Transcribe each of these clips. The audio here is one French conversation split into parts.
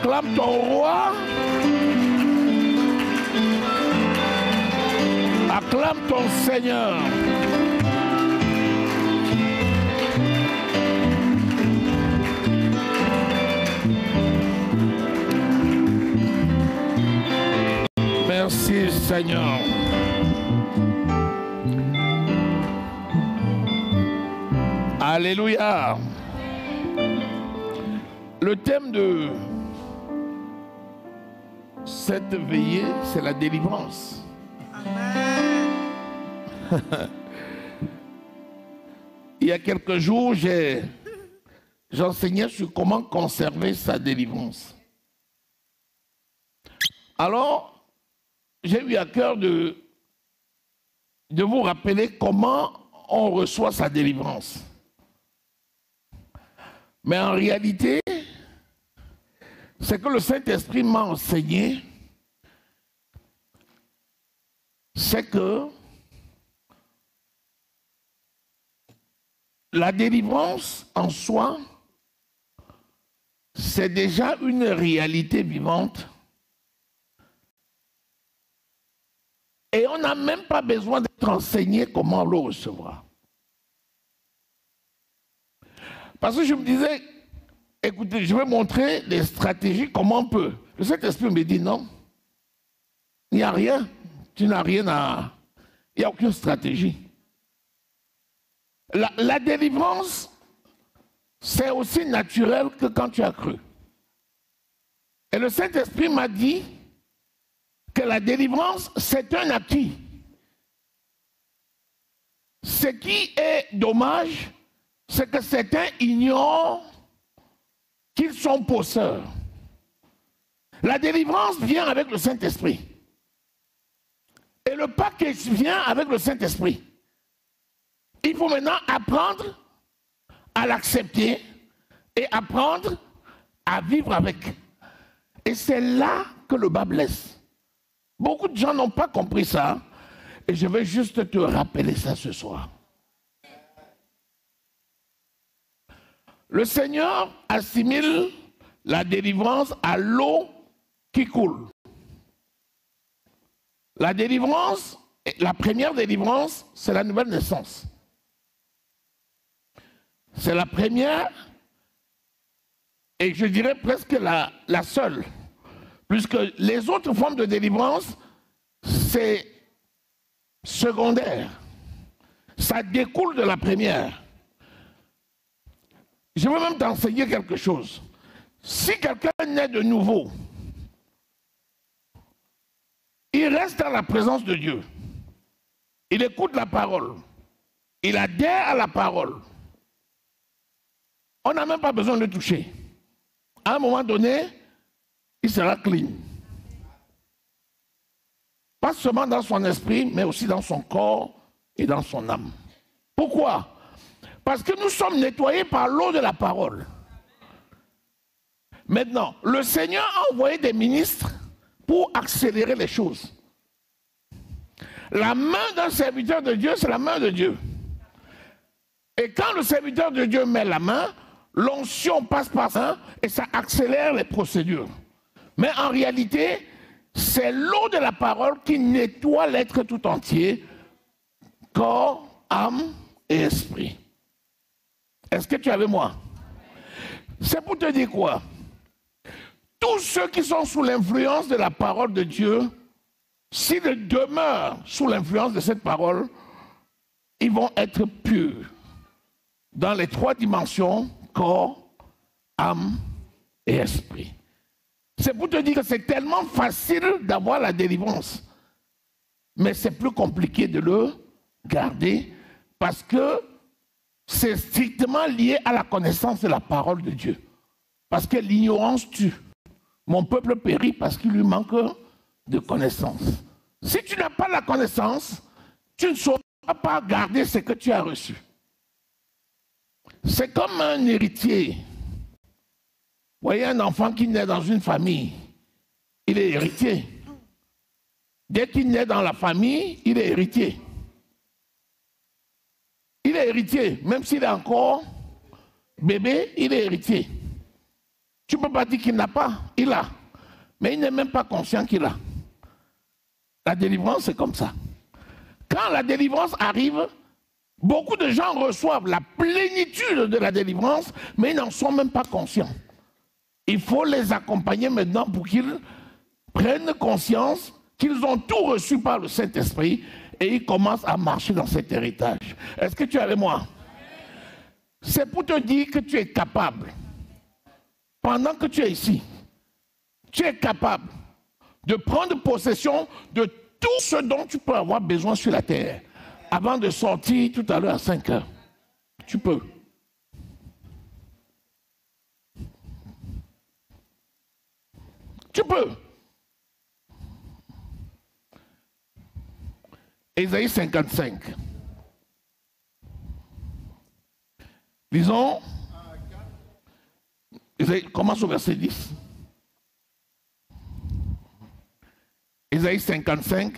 Acclame ton roi. Acclame ton Seigneur. Merci Seigneur. Alléluia. Le thème de cette veillée, c'est la délivrance. Amen. Il y a quelques jours, j'enseignais sur comment conserver sa délivrance. Alors, j'ai eu à cœur de vous rappeler comment on reçoit sa délivrance. Mais en réalité, c'est que le Saint-Esprit m'a enseigné, c'est que la délivrance en soi, c'est déjà une réalité vivante. Et on n'a même pas besoin d'être enseigné comment on le recevra. Parce que je me disais, écoutez, je vais montrer les stratégies, comment on peut. Le Saint-Esprit me dit non, il n'y a rien, tu n'as rien à... Il n'y a aucune stratégie. La délivrance, c'est aussi naturel que quand tu as cru. Et le Saint-Esprit m'a dit que la délivrance, c'est un acquis. Ce qui est dommage, c'est que certains ignorent qu'ils sont possesseurs. La délivrance vient avec le Saint-Esprit. Et le package vient avec le Saint-Esprit. Il faut maintenant apprendre à l'accepter et apprendre à vivre avec. Et c'est là que le bas blesse. Beaucoup de gens n'ont pas compris ça. Et je vais juste te rappeler ça ce soir. Le Seigneur assimile la délivrance à l'eau qui coule. La délivrance, la première délivrance, c'est la nouvelle naissance. C'est la première, et je dirais presque la seule. Puisque les autres formes de délivrance, c'est secondaire. Ça découle de la première. Je veux même t'enseigner quelque chose. Si quelqu'un naît de nouveau, il reste dans la présence de Dieu. Il écoute la parole. Il adhère à la parole. On n'a même pas besoin de le toucher. À un moment donné, il sera clean. Pas seulement dans son esprit, mais aussi dans son corps et dans son âme. Pourquoi? Parce que nous sommes nettoyés par l'eau de la parole. Maintenant, le Seigneur a envoyé des ministres pour accélérer les choses. La main d'un serviteur de Dieu, c'est la main de Dieu. Et quand le serviteur de Dieu met la main, l'onction passe par ça et ça accélère les procédures. Mais en réalité, c'est l'eau de la parole qui nettoie l'être tout entier, corps, âme et esprit. Est-ce que tu es avec moi? C'est pour te dire quoi? Tous ceux qui sont sous l'influence de la parole de Dieu, s'ils demeurent sous l'influence de cette parole, ils vont être purs dans les trois dimensions, corps, âme et esprit. C'est pour te dire que c'est tellement facile d'avoir la délivrance, mais c'est plus compliqué de le garder parce que c'est strictement lié à la connaissance de la parole de Dieu. Parce que l'ignorance tue. Mon peuple périt parce qu'il lui manque de connaissance. Si tu n'as pas la connaissance, tu ne sauras pas garder ce que tu as reçu. C'est comme un héritier. Vous voyez un enfant qui naît dans une famille, il est héritier. Dès qu'il naît dans la famille, il est héritier. Il est héritier, même s'il est encore bébé, il est héritier. Tu ne peux pas dire qu'il n'a pas, il a. Mais il n'est même pas conscient qu'il a. La délivrance, c'est comme ça. Quand la délivrance arrive, beaucoup de gens reçoivent la plénitude de la délivrance, mais ils n'en sont même pas conscients. Il faut les accompagner maintenant pour qu'ils prennent conscience qu'ils ont tout reçu par le Saint-Esprit et ils commencent à marcher dans cet héritage. Est-ce que tu es avec moi? C'est pour te dire que tu es capable, pendant que tu es ici, tu es capable de prendre possession de tout ce dont tu peux avoir besoin sur la terre avant de sortir tout à l'heure à 5 heures. Tu peux. Tu peux. Ésaïe 55. Lisons. Ésaïe, commence au verset 10. Ésaïe 55.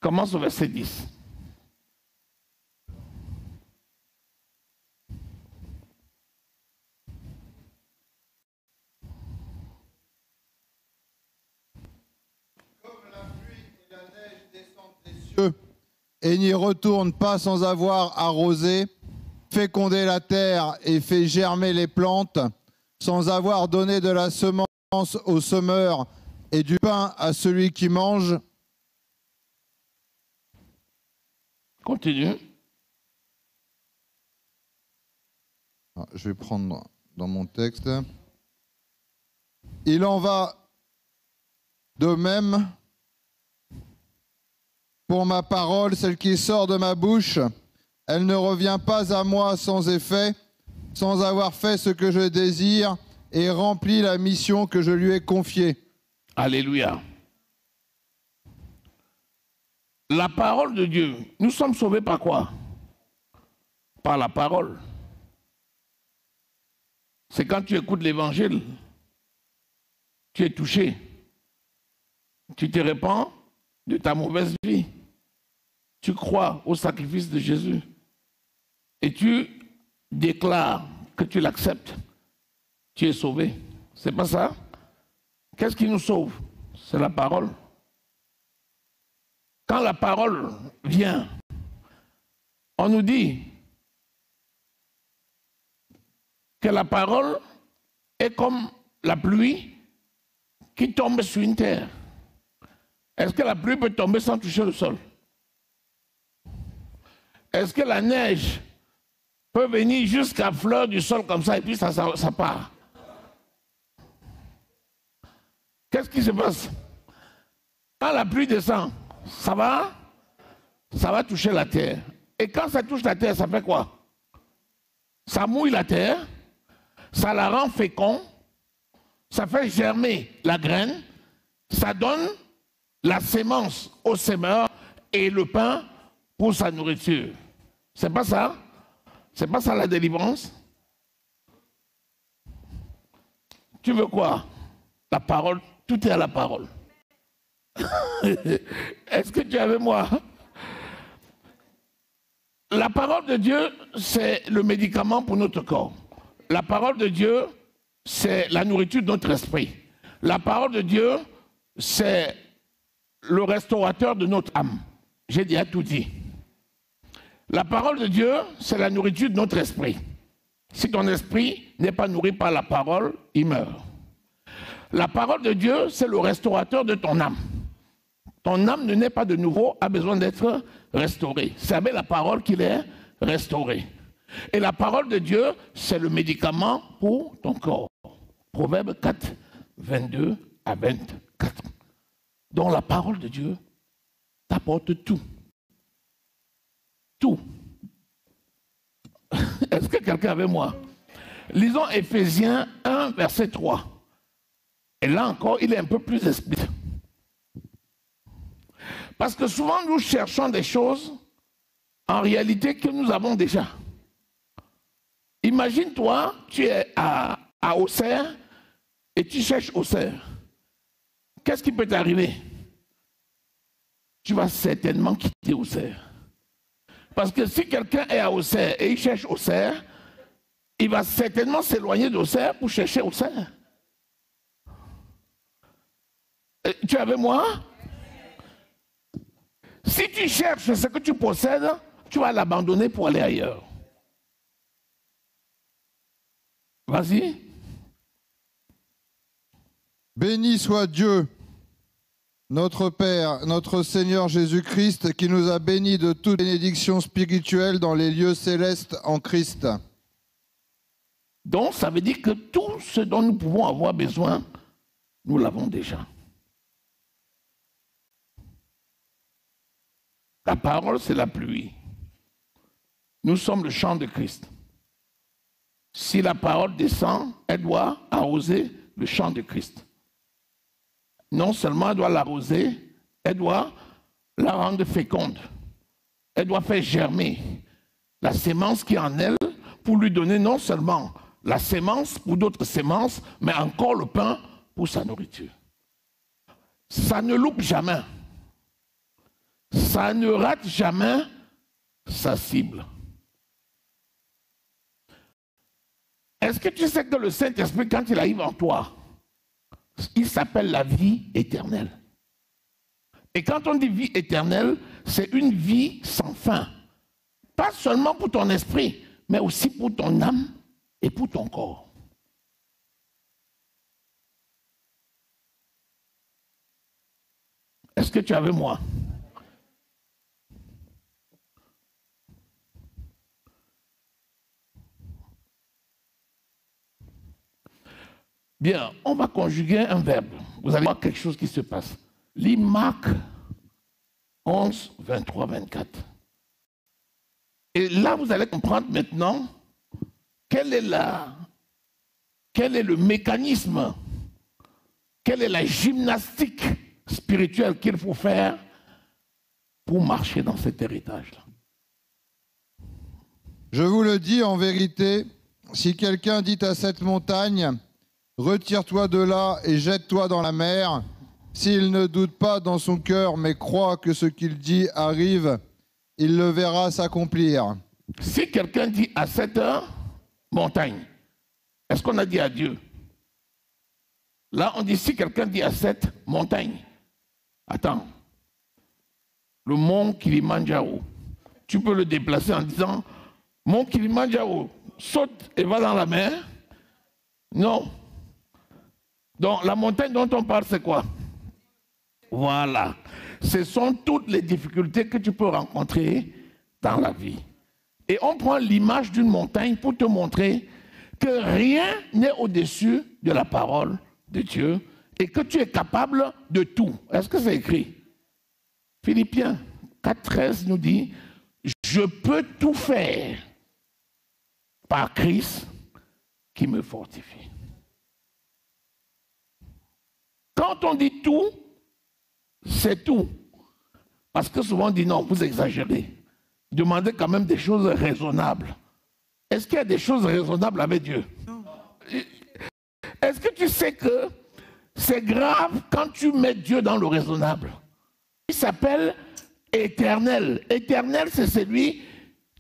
Commence au verset 10. Et n'y retourne pas sans avoir arrosé, fécondé la terre et fait germer les plantes, sans avoir donné de la semence au semeur et du pain à celui qui mange. Continue. Je vais prendre dans mon texte. Il en va de même pour ma parole, celle qui sort de ma bouche. Elle ne revient pas à moi sans effet, sans avoir fait ce que je désire et rempli la mission que je lui ai confiée. Alléluia. La parole de Dieu, nous sommes sauvés par quoi? Par la parole. C'est quand tu écoutes l'évangile, tu es touché. Tu te répands de ta mauvaise vie. Tu crois au sacrifice de Jésus. Et tu déclares que tu l'acceptes. Tu es sauvé. C'est pas ça? Qu'est-ce qui nous sauve? C'est la parole. Quand la parole vient, on nous dit que la parole est comme la pluie qui tombe sur une terre. Est-ce que la pluie peut tomber sans toucher le sol? Est-ce que la neige peut venir jusqu'à fleur du sol comme ça et puis ça part? Qu'est-ce qui se passe? Quand la pluie descend, ça va toucher la terre. Et quand ça touche la terre, ça fait quoi? Ça mouille la terre, ça la rend féconde, ça fait germer la graine, ça donne la sémence au semeur et le pain pour sa nourriture. C'est pas ça? C'est pas ça la délivrance? Tu veux quoi? La parole, tout est à la parole. Est-ce que tu es avec moi? La parole de Dieu, c'est le médicament pour notre corps. La parole de Dieu, c'est la nourriture de notre esprit. La parole de Dieu, c'est le restaurateur de notre âme. J'ai déjà tout dit. La parole de Dieu, c'est la nourriture de notre esprit. Si ton esprit n'est pas nourri par la parole, il meurt. La parole de Dieu, c'est le restaurateur de ton âme. Ton âme ne naît pas de nouveau, a besoin d'être restaurée. C'est avec la parole qu'il est restauré. Et la parole de Dieu, c'est le médicament pour ton corps. Proverbe 4, 22 à 24. Donc la parole de Dieu t'apporte tout. Tout. Est-ce que quelqu'un avec moi? Lisons Éphésiens 1, verset 3. Et là encore, il est un peu plus explicite. Parce que souvent, nous cherchons des choses, en réalité, que nous avons déjà. Imagine-toi, tu es à Auxerre et tu cherches Auxerre. Qu'est-ce qui peut t'arriver? Tu vas certainement quitter Auxerre. Parce que si quelqu'un est à Auxerre et il cherche Auxerre, il va certainement s'éloigner d'Auxerre pour chercher Auxerre. Tu es avec moi? Si tu cherches ce que tu possèdes, tu vas l'abandonner pour aller ailleurs. Vas-y. Béni soit Dieu, notre Père, notre Seigneur Jésus-Christ, qui nous a bénis de toute bénédiction spirituelle dans les lieux célestes en Christ. Donc, ça veut dire que tout ce dont nous pouvons avoir besoin, nous l'avons déjà. La parole, c'est la pluie. Nous sommes le champ de Christ. Si la parole descend, elle doit arroser le champ de Christ. Non seulement elle doit l'arroser, elle doit la rendre féconde. Elle doit faire germer la sémence qui est en elle pour lui donner non seulement la sémence pour d'autres sémences, mais encore le pain pour sa nourriture. Ça ne loupe jamais. Ça ne rate jamais sa cible. Est-ce que tu sais que le Saint-Esprit, quand il arrive en toi, il s'appelle la vie éternelle. Et quand on dit vie éternelle, c'est une vie sans fin. Pas seulement pour ton esprit, mais aussi pour ton âme et pour ton corps. Est-ce que tu es avec moi? Bien, on va conjuguer un verbe. Vous allez voir quelque chose qui se passe. Lis Marc 11, 23, 24. Et là, vous allez comprendre maintenant quel est le mécanisme, quelle est la gymnastique spirituelle qu'il faut faire pour marcher dans cet héritage-là. Je vous le dis en vérité, si quelqu'un dit à cette montagne, retire-toi de là et jette-toi dans la mer, s'il ne doute pas dans son cœur, mais croit que ce qu'il dit arrive, il le verra s'accomplir. Si quelqu'un dit à cette montagne, est-ce qu'on a dit à Dieu? Là, on dit si quelqu'un dit à cette montagne, attends, le mont Kilimandjaro, tu peux le déplacer en disant, mont Kilimandjaro, saute et va dans la mer? Non. Donc, la montagne dont on parle, c'est quoi? Voilà. Ce sont toutes les difficultés que tu peux rencontrer dans la vie. Et on prend l'image d'une montagne pour te montrer que rien n'est au-dessus de la parole de Dieu et que tu es capable de tout. Est-ce que c'est écrit? Philippiens 4,13 nous dit « Je peux tout faire par Christ qui me fortifie. » Quand on dit tout, c'est tout. Parce que souvent on dit non, vous exagérez. Demandez quand même des choses raisonnables. Est-ce qu'il y a des choses raisonnables avec Dieu? Non. Est-ce que tu sais que c'est grave quand tu mets Dieu dans le raisonnable? Il s'appelle éternel. Éternel, c'est celui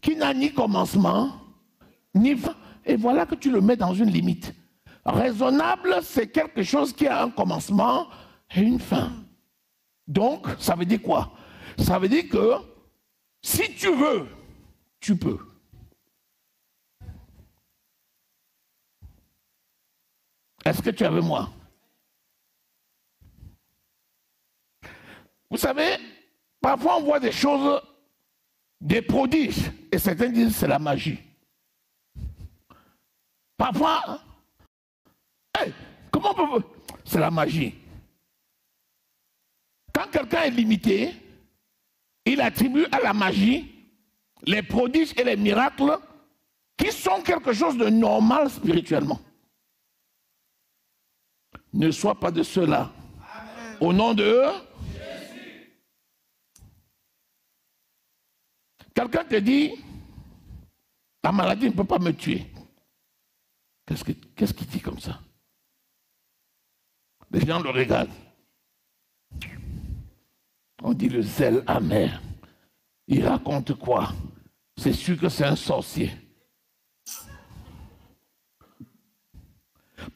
qui n'a ni commencement, ni fin. Et voilà que tu le mets dans une limite. Raisonnable, c'est quelque chose qui a un commencement et une fin. Donc, ça veut dire quoi? Ça veut dire que si tu veux, tu peux. Est-ce que tu es avec moi? Vous savez, parfois on voit des choses, des prodiges, et certains disent que c'est la magie. Parfois, hey, comment on peut... C'est la magie. Quand quelqu'un est limité, il attribue à la magie les prodiges et les miracles qui sont quelque chose de normal spirituellement. Ne sois pas de ceux-là. Au nom de Jésus. Quelqu'un te dit, la maladie ne peut pas me tuer. Qu'est-ce qu'il dit comme ça? Les gens le regardent. On dit le zèle amer. Il raconte quoi? C'est sûr que c'est un sorcier.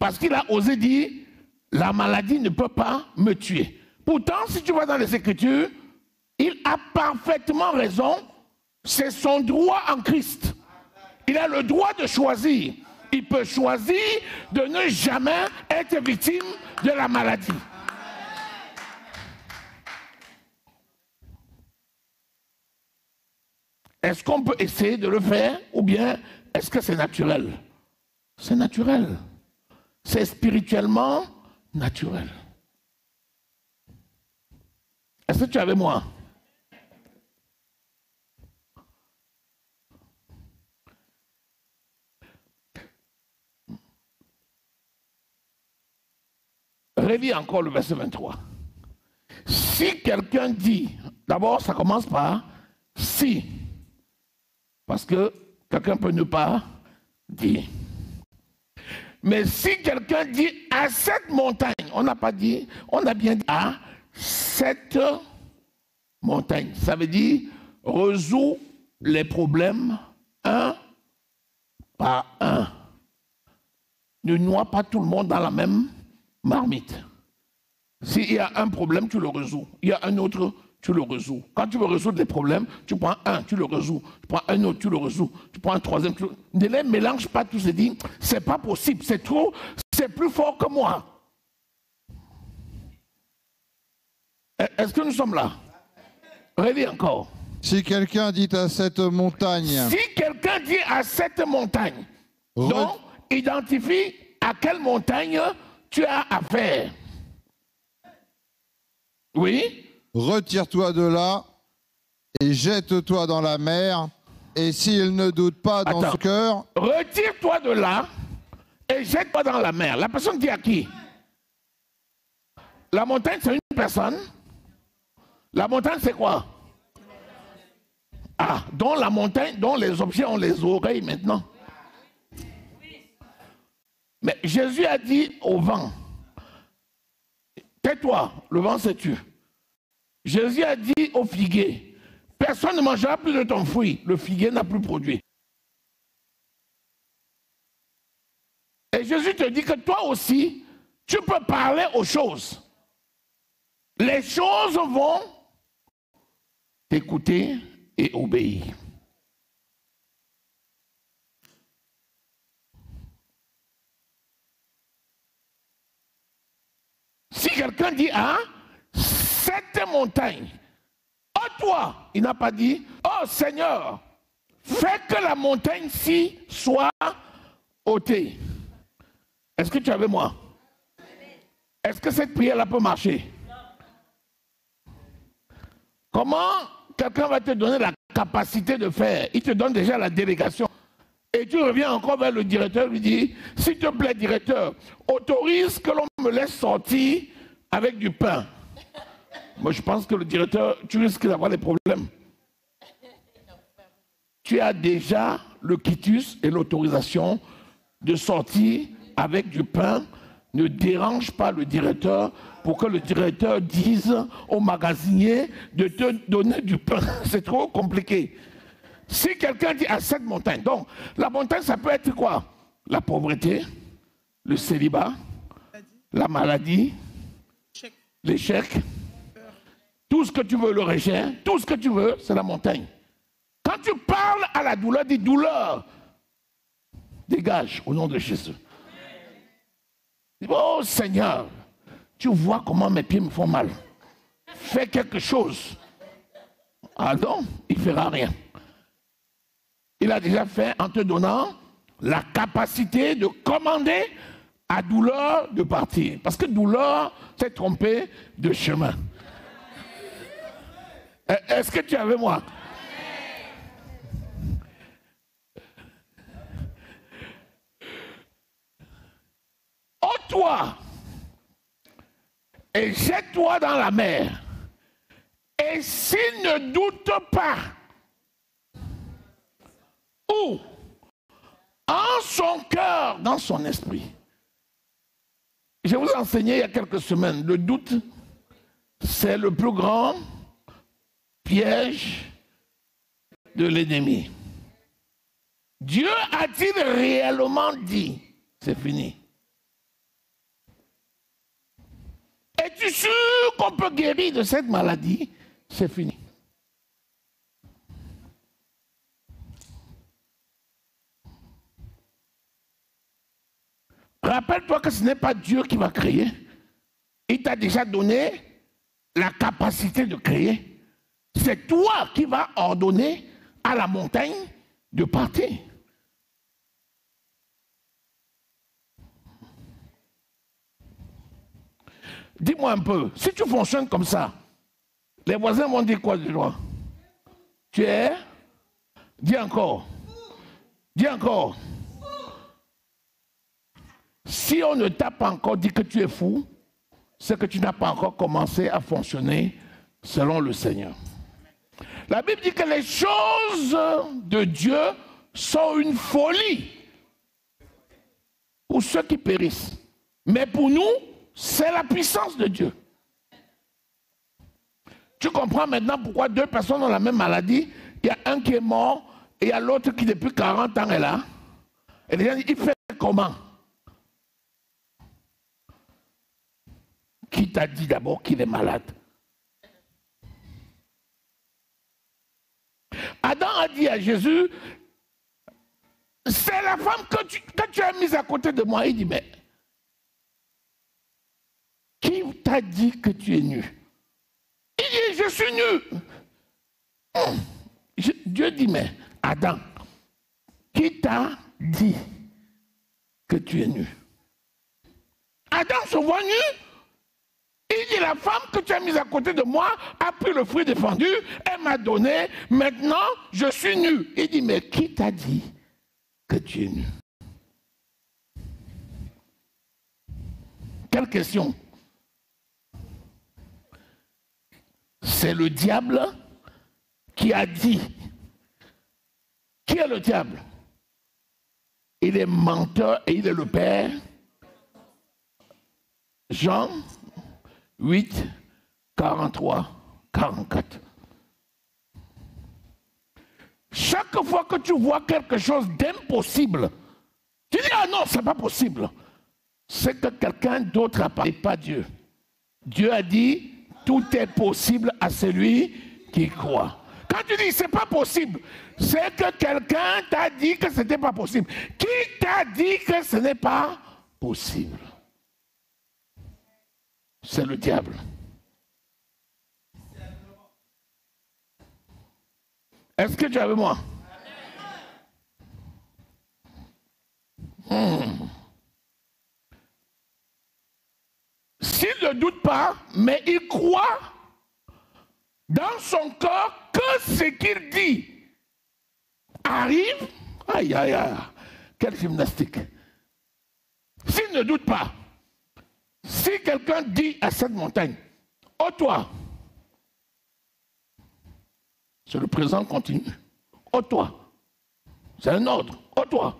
Parce qu'il a osé dire, la maladie ne peut pas me tuer. Pourtant, si tu vas dans les Écritures, il a parfaitement raison. C'est son droit en Christ. Il a le droit de choisir. Il peut choisir de ne jamais être victime de la maladie. Est-ce qu'on peut essayer de le faire ou bien est-ce que c'est naturel? C'est naturel. C'est spirituellement naturel. Est-ce que tu es avec moi? Relis encore le verset 23. Si quelqu'un dit, d'abord ça commence par si, parce que quelqu'un peut ne pas dire. Mais si quelqu'un dit à cette montagne, on n'a pas dit, on a bien dit à cette montagne. Ça veut dire résout les problèmes un par un. Ne noie pas tout le monde dans la même marmite. S'il y a un problème, tu le résous. Il y a un autre, tu le résous. Quand tu veux résoudre des problèmes, tu prends un, tu le résous. Tu prends un autre, tu le résous. Tu prends un troisième, tu le... Ne les mélange pas tous et dis, c'est pas possible, c'est trop, c'est plus fort que moi. Est-ce que nous sommes là? Relis encore. Si quelqu'un dit à cette montagne... Si quelqu'un dit à cette montagne, donc identifie à quelle montagne tu as affaire. Oui? Retire-toi de là et jette-toi dans la mer. Et s'il ne doute pas dans son cœur... Retire-toi de là et jette-toi dans la mer. La personne dit à qui? La montagne, c'est une personne. La montagne, c'est quoi? Ah, dont la montagne, dont les objets ont les oreilles maintenant. Mais Jésus a dit au vent, tais-toi, le vent se tue. Jésus a dit au figuier, personne ne mangera plus de ton fruit, le figuier n'a plus produit. Et Jésus te dit que toi aussi, tu peux parler aux choses. Les choses vont t'écouter et obéir. Si quelqu'un dit à cette montagne, oh toi, il n'a pas dit, oh Seigneur, fais que la montagne-ci soit ôtée. Est-ce que tu es avec moi? Est-ce que cette prière-là peut marcher? Comment quelqu'un va te donner la capacité de faire? Il te donne déjà la délégation. Et tu reviens encore vers le directeur, lui dis, s'il te plaît, directeur, autorise que l'on me laisse sortir avec du pain. Moi, je pense que le directeur, tu risques d'avoir des problèmes. Tu as déjà le quitus et l'autorisation de sortir avec du pain. Ne dérange pas le directeur pour que le directeur dise au magasinier de te donner du pain. C'est trop compliqué. Si quelqu'un dit à cette montagne, donc la montagne ça peut être quoi? La pauvreté, le célibat, la maladie, l'échec, tout ce que tu veux, le rejet, tout ce que tu veux, c'est la montagne. Quand tu parles à la douleur, dis douleur, dégage au nom de Jésus. Dis, oh Seigneur, tu vois comment mes pieds me font mal. Fais quelque chose. Ah non, il ne fera rien. Il a déjà fait en te donnant la capacité de commander à douleur de partir. Parce que douleur, c'est tromper de chemin. Est-ce que tu es avec moi? Ôte-toi et jette-toi dans la mer. Et s'il ne doute pas, ou en son cœur, dans son esprit. Je vous ai enseigné il y a quelques semaines, le doute, c'est le plus grand piège de l'ennemi. Dieu a-t-il réellement dit? C'est fini. Es-tu sûr qu'on peut guérir de cette maladie? C'est fini. Rappelle-toi que ce n'est pas Dieu qui va créer. Il t'a déjà donné la capacité de créer. C'est toi qui vas ordonner à la montagne de partir. Dis-moi un peu, si tu fonctionnes comme ça, les voisins vont dire quoi de toi? Tu es? Dis encore. Dis encore. Si on ne t'a pas encore dit que tu es fou, c'est que tu n'as pas encore commencé à fonctionner selon le Seigneur. La Bible dit que les choses de Dieu sont une folie pour ceux qui périssent. Mais pour nous, c'est la puissance de Dieu. Tu comprends maintenant pourquoi deux personnes ont la même maladie. Il y a un qui est mort et il y a l'autre qui depuis 40 ans est là. Et les gens disent, il fait comment? Qui t'a dit d'abord qu'il est malade? Adam a dit à Jésus, c'est la femme que tu as mise à côté de moi. Il dit, mais qui t'a dit que tu es nu? Il dit, je suis nu. Dieu dit, mais Adam, qui t'a dit que tu es nu? Adam se voit nu. Il dit, la femme que tu as mise à côté de moi a pris le fruit défendu, elle m'a donné, maintenant je suis nu. Il dit, mais qui t'a dit que tu es nu? Quelle question? C'est le diable qui a dit. Qui est le diable? Il est menteur et il est le père. Jean 8, 43, 44. Chaque fois que tu vois quelque chose d'impossible, tu dis, ah non, c'est pas possible. C'est que quelqu'un d'autre a parlé, pas Dieu. Dieu a dit, tout est possible à celui qui croit. Quand tu dis, c'est pas possible, c'est que quelqu'un t'a dit que ce n'était pas possible. Qui t'a dit que ce n'est pas possible? C'est le diable. Est-ce que tu es avec moi? S'il ne doute pas, mais il croit dans son cœur que ce qu'il dit arrive, aïe aïe aïe, quelle gymnastique. S'il ne doute pas, si quelqu'un dit à cette montagne, ôte-toi, c'est le présent continu, ôte-toi, c'est un ordre, ôte-toi.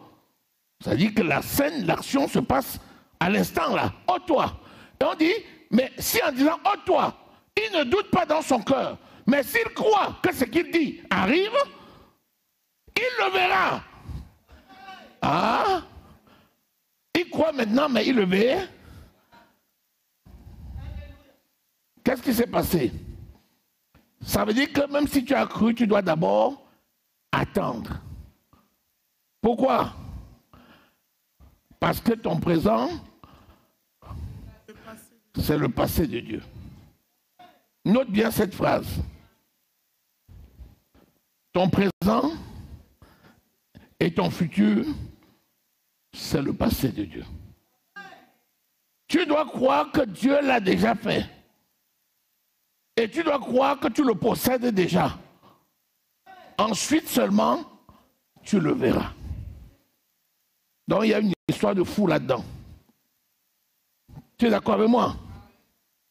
Ça dit que la scène, l'action se passe à l'instant là, ôte-toi. Et on dit, mais si en disant ôte-toi, il ne doute pas dans son cœur, mais s'il croit que ce qu'il dit arrive, il le verra. Ah, il croit maintenant, mais il le verra. Qu'est-ce qui s'est passé? Ça veut dire que même si tu as cru, tu dois d'abord attendre. Pourquoi? Parce que ton présent, c'est le passé de Dieu. Note bien cette phrase. Ton présent et ton futur, c'est le passé de Dieu. Tu dois croire que Dieu l'a déjà fait. Et tu dois croire que tu le possèdes déjà. Ensuite seulement, tu le verras. Donc il y a une histoire de fou là-dedans. Tu es d'accord avec moi?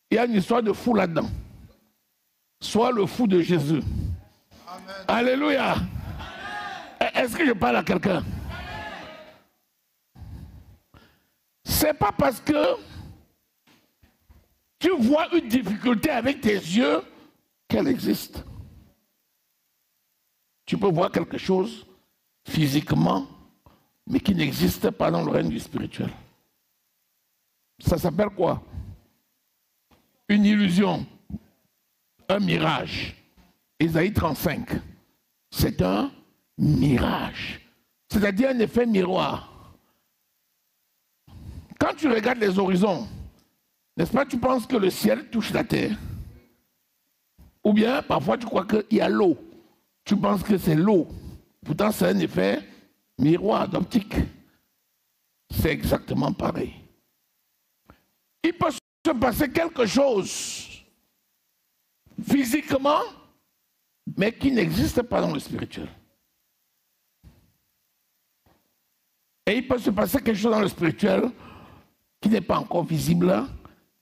Il y a une histoire de fou là-dedans. Sois le fou de Jésus. Amen. Alléluia. Est-ce que je parle à quelqu'un? C'est pas parce que tu vois une difficulté avec tes yeux qu'elle existe. Tu peux voir quelque chose physiquement, mais qui n'existe pas dans le règne du spirituel. Ça s'appelle quoi? une illusion, un mirage. Ésaïe 35, c'est un mirage, c'est-à-dire un effet miroir. Quand tu regardes les horizons, n'est-ce pas, tu penses que le ciel touche la terre? Ou bien, parfois, tu crois qu'il y a l'eau. Tu penses que c'est l'eau. Pourtant, c'est un effet miroir d'optique. C'est exactement pareil. Il peut se passer quelque chose physiquement, mais qui n'existe pas dans le spirituel. Et il peut se passer quelque chose dans le spirituel qui n'est pas encore visible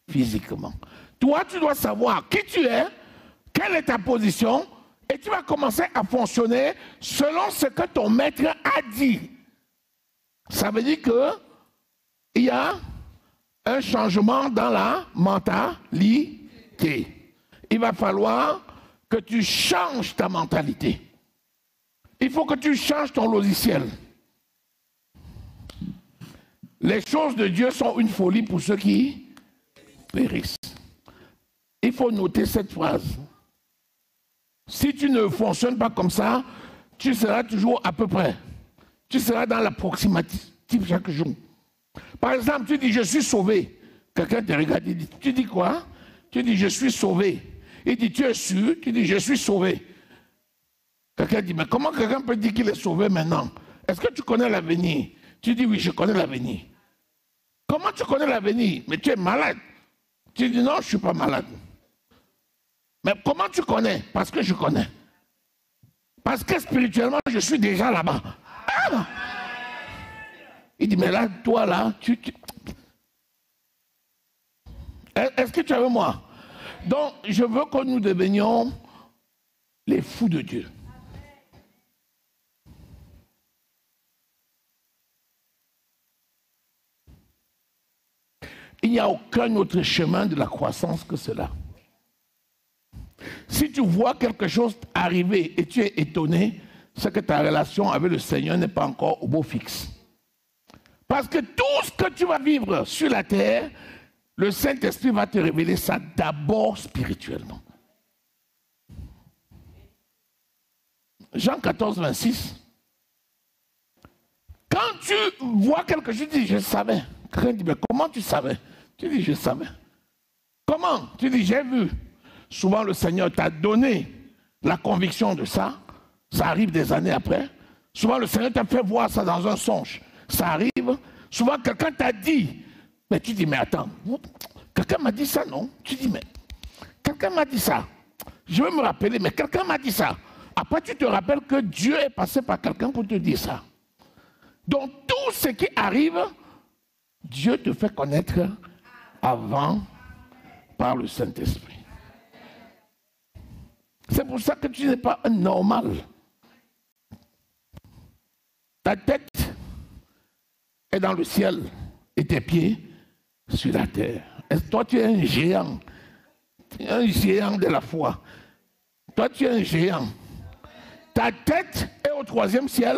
physiquement. Toi, tu dois savoir qui tu es, quelle est ta position, et tu vas commencer à fonctionner selon ce que ton maître a dit. Ça veut dire qu'il y a un changement dans la mentalité. Il va falloir que tu changes ta mentalité. Il faut que tu changes ton logiciel. Les choses de Dieu sont une folie pour ceux qui périssent. Il faut noter cette phrase. Si tu ne fonctionnes pas comme ça, tu seras toujours à peu près. Tu seras dans l'approximatif chaque jour. Par exemple, tu dis « je suis sauvé ». Quelqu'un te regarde, il dit, tu dis quoi? Tu dis « je suis sauvé ». Il dit « tu es sûr ?» Tu dis « je suis sauvé ». Quelqu'un dit « mais comment quelqu'un peut dire qu'il est sauvé maintenant? Est-ce que tu connais l'avenir ?» Tu dis « oui, je connais l'avenir ». Comment tu connais l'avenir? Mais tu es malade. Tu dis « non, je ne suis pas malade ». Mais comment tu connais? Parce que je connais. Parce que spirituellement, je suis déjà là-bas. Ah! Il dit, mais là, toi, là, Est-ce que tu es avec moi? Donc, je veux que nous devenions les fous de Dieu. Il n'y a aucun autre chemin de la croissance que cela. Si tu vois quelque chose arriver et tu es étonné, c'est que ta relation avec le Seigneur n'est pas encore au beau fixe. Parce que tout ce que tu vas vivre sur la terre, le Saint-Esprit va te révéler ça d'abord spirituellement. Jean 14, 26. Quand tu vois quelque chose, tu dis, je savais. Quelqu'un dit, mais comment tu savais? Tu dis, je savais. Comment? Tu dis, j'ai vu. Souvent, le Seigneur t'a donné la conviction de ça. Ça arrive des années après. Souvent, le Seigneur t'a fait voir ça dans un songe. Ça arrive. Souvent, quelqu'un t'a dit. Mais tu dis, mais attends, quelqu'un m'a dit ça, non? Tu dis, mais quelqu'un m'a dit ça. Je vais me rappeler, mais quelqu'un m'a dit ça. Après, tu te rappelles que Dieu est passé par quelqu'un pour te dire ça. Donc, tout ce qui arrive, Dieu te fait connaître avant par le Saint-Esprit. C'est pour ça que tu n'es pas un normal. Ta tête est dans le ciel et tes pieds sur la terre. Et toi, tu es un géant de la foi. Toi, tu es un géant. Ta tête est au 3e ciel,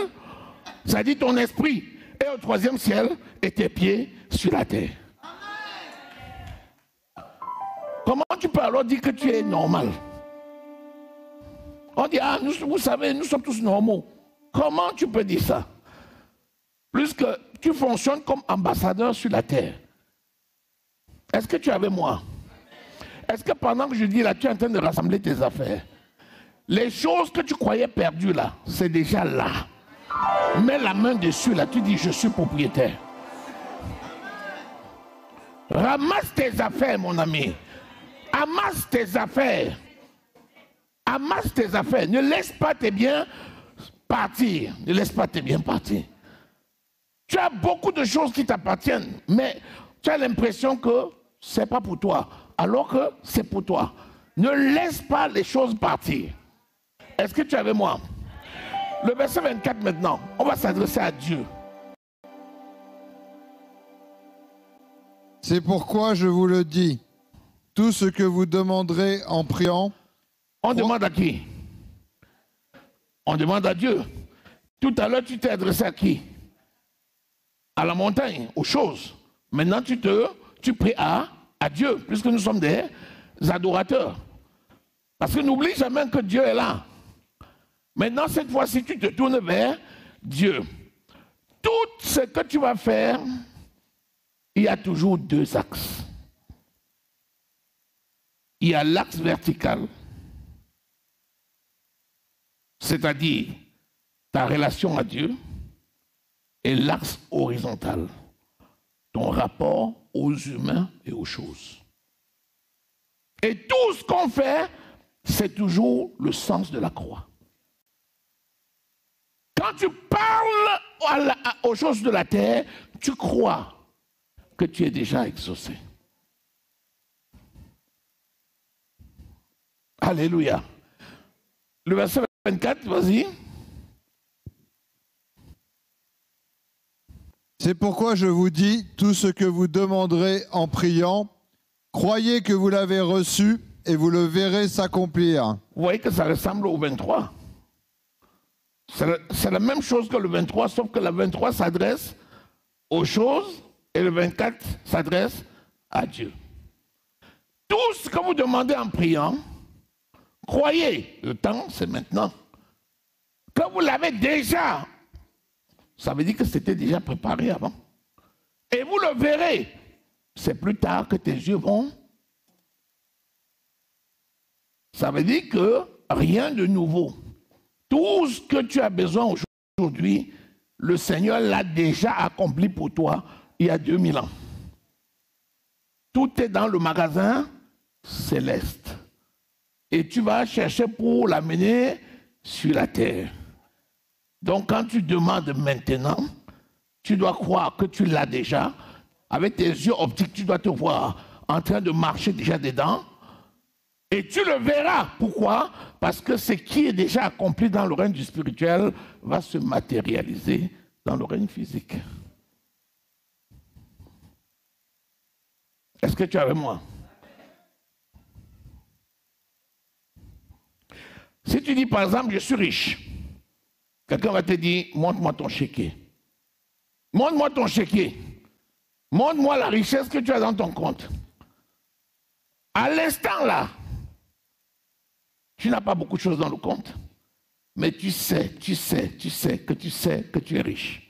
ça dit ton esprit est au 3e ciel et tes pieds sur la terre. Comment tu peux alors dire que tu es normal? On dit, ah, vous savez, nous sommes tous normaux. Comment tu peux dire ça? Plus que tu fonctionnes comme ambassadeur sur la terre. Est-ce que tu es avec moi? Est-ce que pendant que je dis là, tu es en train de rassembler tes affaires? Les choses que tu croyais perdues là, c'est déjà là. Mets la main dessus là, tu dis, je suis propriétaire. Ramasse tes affaires, mon ami. Amasse tes affaires. Amasse tes affaires. Ne laisse pas tes biens partir. Ne laisse pas tes biens partir. Tu as beaucoup de choses qui t'appartiennent, mais tu as l'impression que ce n'est pas pour toi, alors que c'est pour toi. Ne laisse pas les choses partir. Est-ce que tu es avec moi? Le verset 24 maintenant, on va s'adresser à Dieu. C'est pourquoi je vous le dis, tout ce que vous demanderez en priant... On demande à qui? On demande à Dieu. Tout à l'heure, tu t'es adressé à qui? À la montagne, aux choses. Maintenant, tu pries à Dieu, puisque nous sommes des adorateurs. Parce que n'oublie jamais que Dieu est là. Maintenant, cette fois-ci, tu te tournes vers Dieu. Tout ce que tu vas faire, il y a toujours deux axes. Il y a l'axe vertical, c'est-à-dire ta relation à Dieu, et l'axe horizontal, ton rapport aux humains et aux choses. Et tout ce qu'on fait, c'est toujours le sens de la croix. Quand tu parles aux choses de la terre, tu crois que tu es déjà exaucé. Alléluia. Le verset 24, vas-y. C'est pourquoi je vous dis, tout ce que vous demanderez en priant, croyez que vous l'avez reçu et vous le verrez s'accomplir. Vous voyez que ça ressemble au 23. C'est la même chose que le 23, sauf que le 23 s'adresse aux choses et le 24 s'adresse à Dieu. Tout ce que vous demandez en priant, croyez, le temps c'est maintenant, que vous l'avez déjà. Ça veut dire que c'était déjà préparé avant. Et vous le verrez. C'est plus tard que tes yeux vont. Ça veut dire que rien de nouveau. Tout ce que tu as besoin aujourd'hui, le Seigneur l'a déjà accompli pour toi il y a 2000 ans. Tout est dans le magasin céleste. Et tu vas chercher pour l'amener sur la terre. Donc quand tu demandes maintenant, tu dois croire que tu l'as déjà. Avec tes yeux optiques, tu dois te voir en train de marcher déjà dedans. Et tu le verras. Pourquoi? Parce que ce qui est déjà accompli dans le règne du spirituel va se matérialiser dans le règne physique. Est-ce que tu es avec moi? Si tu dis par exemple, je suis riche, quelqu'un va te dire, montre-moi ton chéquier. Montre-moi ton chéquier. Montre-moi la richesse que tu as dans ton compte. À l'instant là, tu n'as pas beaucoup de choses dans le compte, mais tu sais que tu es riche.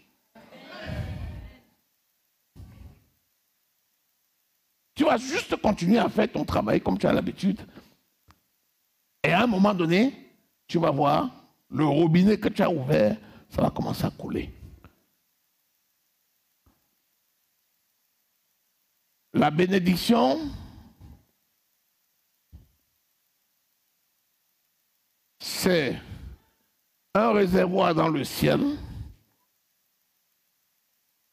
Tu vas juste continuer à faire ton travail comme tu as l'habitude. Et à un moment donné, tu vas voir le robinet que tu as ouvert, ça va commencer à couler. La bénédiction, c'est un réservoir dans le ciel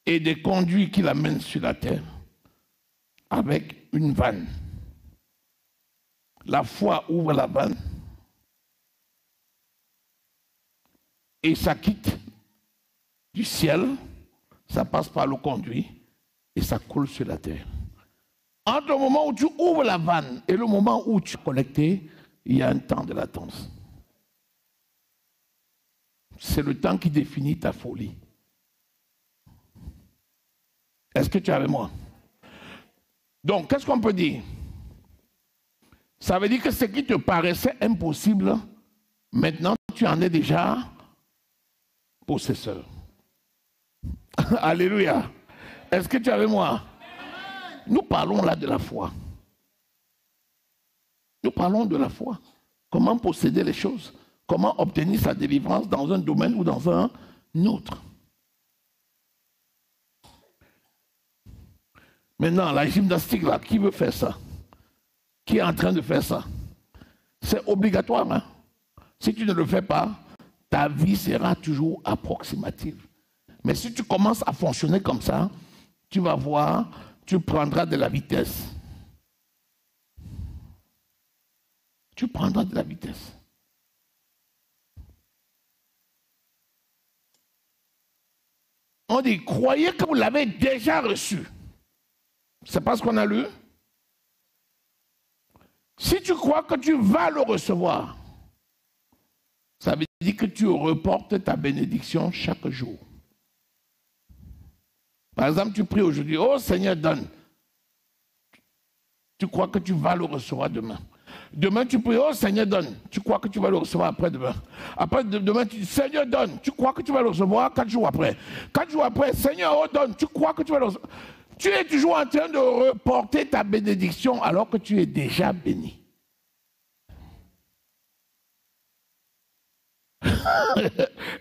et des conduits qui l'amènent sur la terre avec une vanne. La foi ouvre la vanne et ça quitte du ciel, ça passe par le conduit et ça coule sur la terre. Entre le moment où tu ouvres la vanne et le moment où tu es connecté, il y a un temps de latence. C'est le temps qui définit ta folie. Est-ce que tu es avec moi? Donc, qu'est-ce qu'on peut dire? Ça veut dire que ce qui te paraissait impossible, maintenant tu en es déjà possesseur. Alléluia. Est-ce que tu es avec moi? Nous parlons là de la foi. Nous parlons de la foi. Comment posséder les choses? Comment obtenir sa délivrance dans un domaine ou dans un autre? Maintenant, la gymnastique là, qui veut faire ça? Qui est en train de faire ça? C'est obligatoire. Hein? Si tu ne le fais pas, ta vie sera toujours approximative. Mais si tu commences à fonctionner comme ça, tu vas voir, tu prendras de la vitesse. Tu prendras de la vitesse. On dit, croyez que vous l'avez déjà reçu. C'est pas ce qu'on a lu? Si tu crois que tu vas le recevoir, ça veut dire que tu reportes ta bénédiction chaque jour. Par exemple, tu pries aujourd'hui, oh Seigneur, donne. tu crois que tu vas le recevoir demain. Demain, tu pries, oh Seigneur, donne. Tu crois que tu vas le recevoir après-demain. Demain, tu dis, Seigneur, donne. Tu crois que tu vas le recevoir 4 jours après. 4 jours après, Seigneur, oh, donne. Tu crois que tu vas le recevoir. Tu es toujours en train de reporter ta bénédiction alors que tu es déjà béni.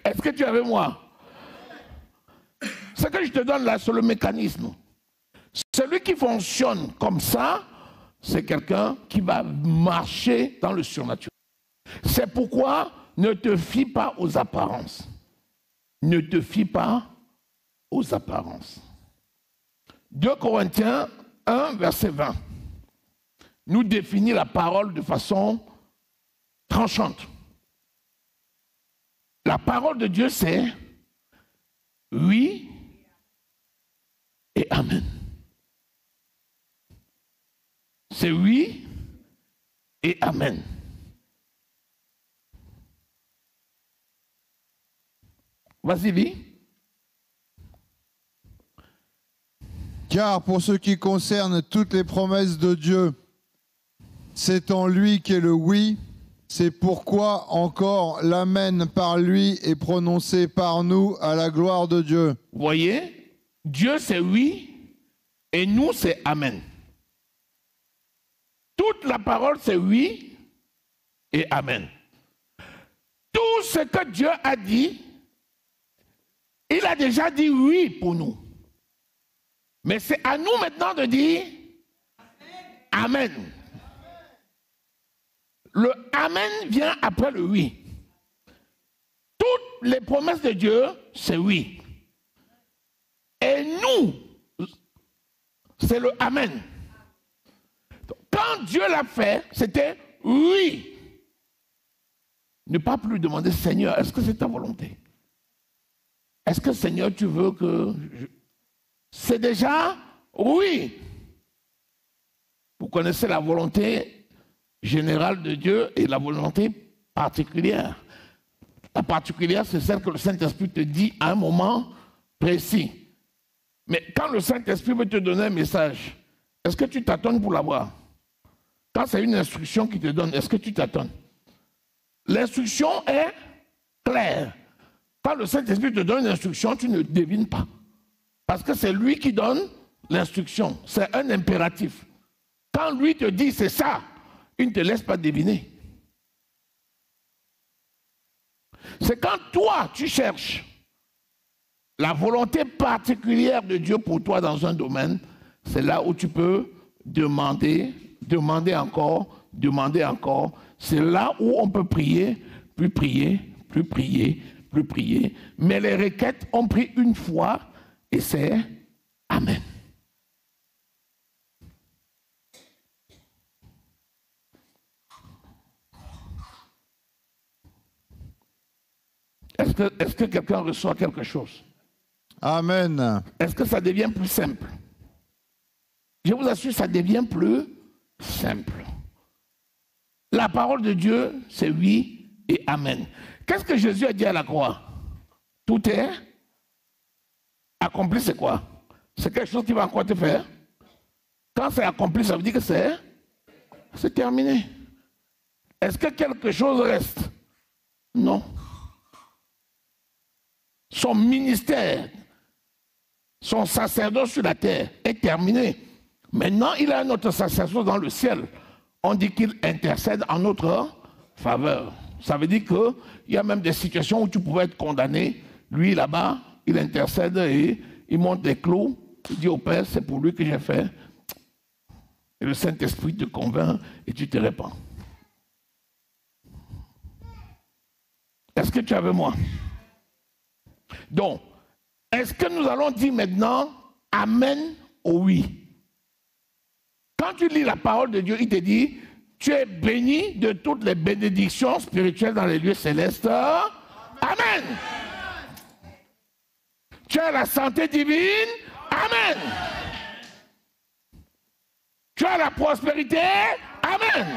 Est-ce que tu es avec moi? Ce que je te donne là, c'est le mécanisme. Celui qui fonctionne comme ça, c'est quelqu'un qui va marcher dans le surnaturel. C'est pourquoi ne te fie pas aux apparences. Ne te fie pas aux apparences. 2 Corinthiens 1, verset 20, nous définit la parole de façon tranchante. La parole de Dieu, c'est oui et amen. C'est oui et amen. Vas-y, lis. Car pour ce qui concerne toutes les promesses de Dieu, c'est en lui qu'est le oui. C'est pourquoi encore l'amen par lui est prononcé par nous à la gloire de Dieu. Vous voyez, Dieu c'est oui et nous c'est amen. Toute la parole c'est oui et amen. Tout ce que Dieu a dit, il a déjà dit oui pour nous. Mais c'est à nous maintenant de dire amen. Le amen vient après le oui. Toutes les promesses de Dieu, c'est oui. Et nous, c'est le amen. Quand Dieu l'a fait, c'était oui. Ne pas plus demander, Seigneur, est-ce que c'est ta volonté? Est-ce que Seigneur, tu veux que... C'est déjà oui. Vous connaissez la volonté générale de Dieu et la volonté particulière. La particulière, c'est celle que le Saint-Esprit te dit à un moment précis. Mais quand le Saint-Esprit veut te donner un message, est-ce que tu t'attends pour l'avoir? Quand c'est une instruction qu'il te donne, est-ce que tu t'attends? L'instruction est claire. Quand le Saint-Esprit te donne une instruction, tu ne devines pas. Parce que c'est lui qui donne l'instruction. C'est un impératif. Quand lui te dit c'est ça, il ne te laisse pas deviner. C'est quand toi, tu cherches la volonté particulière de Dieu pour toi dans un domaine, c'est là où tu peux demander encore. C'est là où on peut prier, plus prier, plus prier, plus prier. Mais les requêtes ont pris une fois et c'est amen. Est-ce que quelqu'un reçoit quelque chose? Amen. Est-ce que ça devient plus simple? Je vous assure, ça devient plus simple. La parole de Dieu, c'est oui et amen. Qu'est-ce que Jésus a dit à la croix? Tout est accompli, c'est quoi? C'est quelque chose qui va encore te faire. Quand c'est accompli, ça veut dire que c'est terminé. Est-ce que quelque chose reste? Non. Son ministère, son sacerdoce sur la terre est terminé. Maintenant, il a un autre sacerdoce dans le ciel. On dit qu'il intercède en notre faveur. Ça veut dire qu'il y a même des situations où tu pouvais être condamné. Lui, là-bas, il intercède et il monte des clous. Il dit au Père, c'est pour lui que j'ai fait. Et le Saint-Esprit te convainc et tu te répands. Est-ce que tu es avec moi? Donc, est-ce que nous allons dire maintenant amen au oui? Quand tu lis la parole de Dieu, il te dit, tu es béni de toutes les bénédictions spirituelles dans les lieux célestes. Amen. Tu as la santé divine. Amen. Tu as la prospérité. Amen.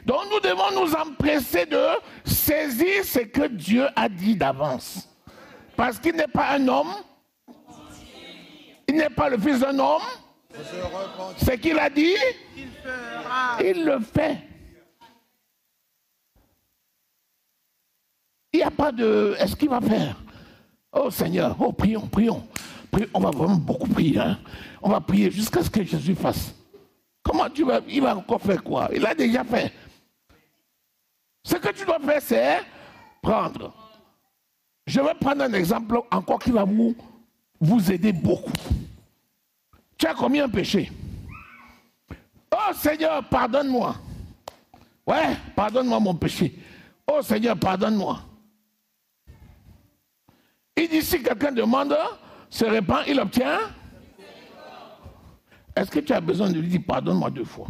Donc nous devons nous empresser de saisir ce que Dieu a dit d'avance. Parce qu'il n'est pas un homme. il n'est pas le fils d'un homme. Ce qu'il a dit, Il fera. il le fait. Il n'y a pas de... Est-ce qu'il va faire? Oh Seigneur, oh prions, prions. On va vraiment beaucoup prier. Hein? On va prier jusqu'à ce que Jésus fasse. Comment tu vas... Il va encore faire quoi? Il a déjà fait. Ce que tu dois faire, c'est prendre. Je vais prendre un exemple encore qui va vous aider beaucoup. Tu as commis un péché. Oh Seigneur, pardonne-moi. Ouais, pardonne-moi mon péché. Oh Seigneur, pardonne-moi. Il dit, si quelqu'un demande, se répand, il obtient. Est-ce que tu as besoin de lui dire, pardonne-moi 2 fois?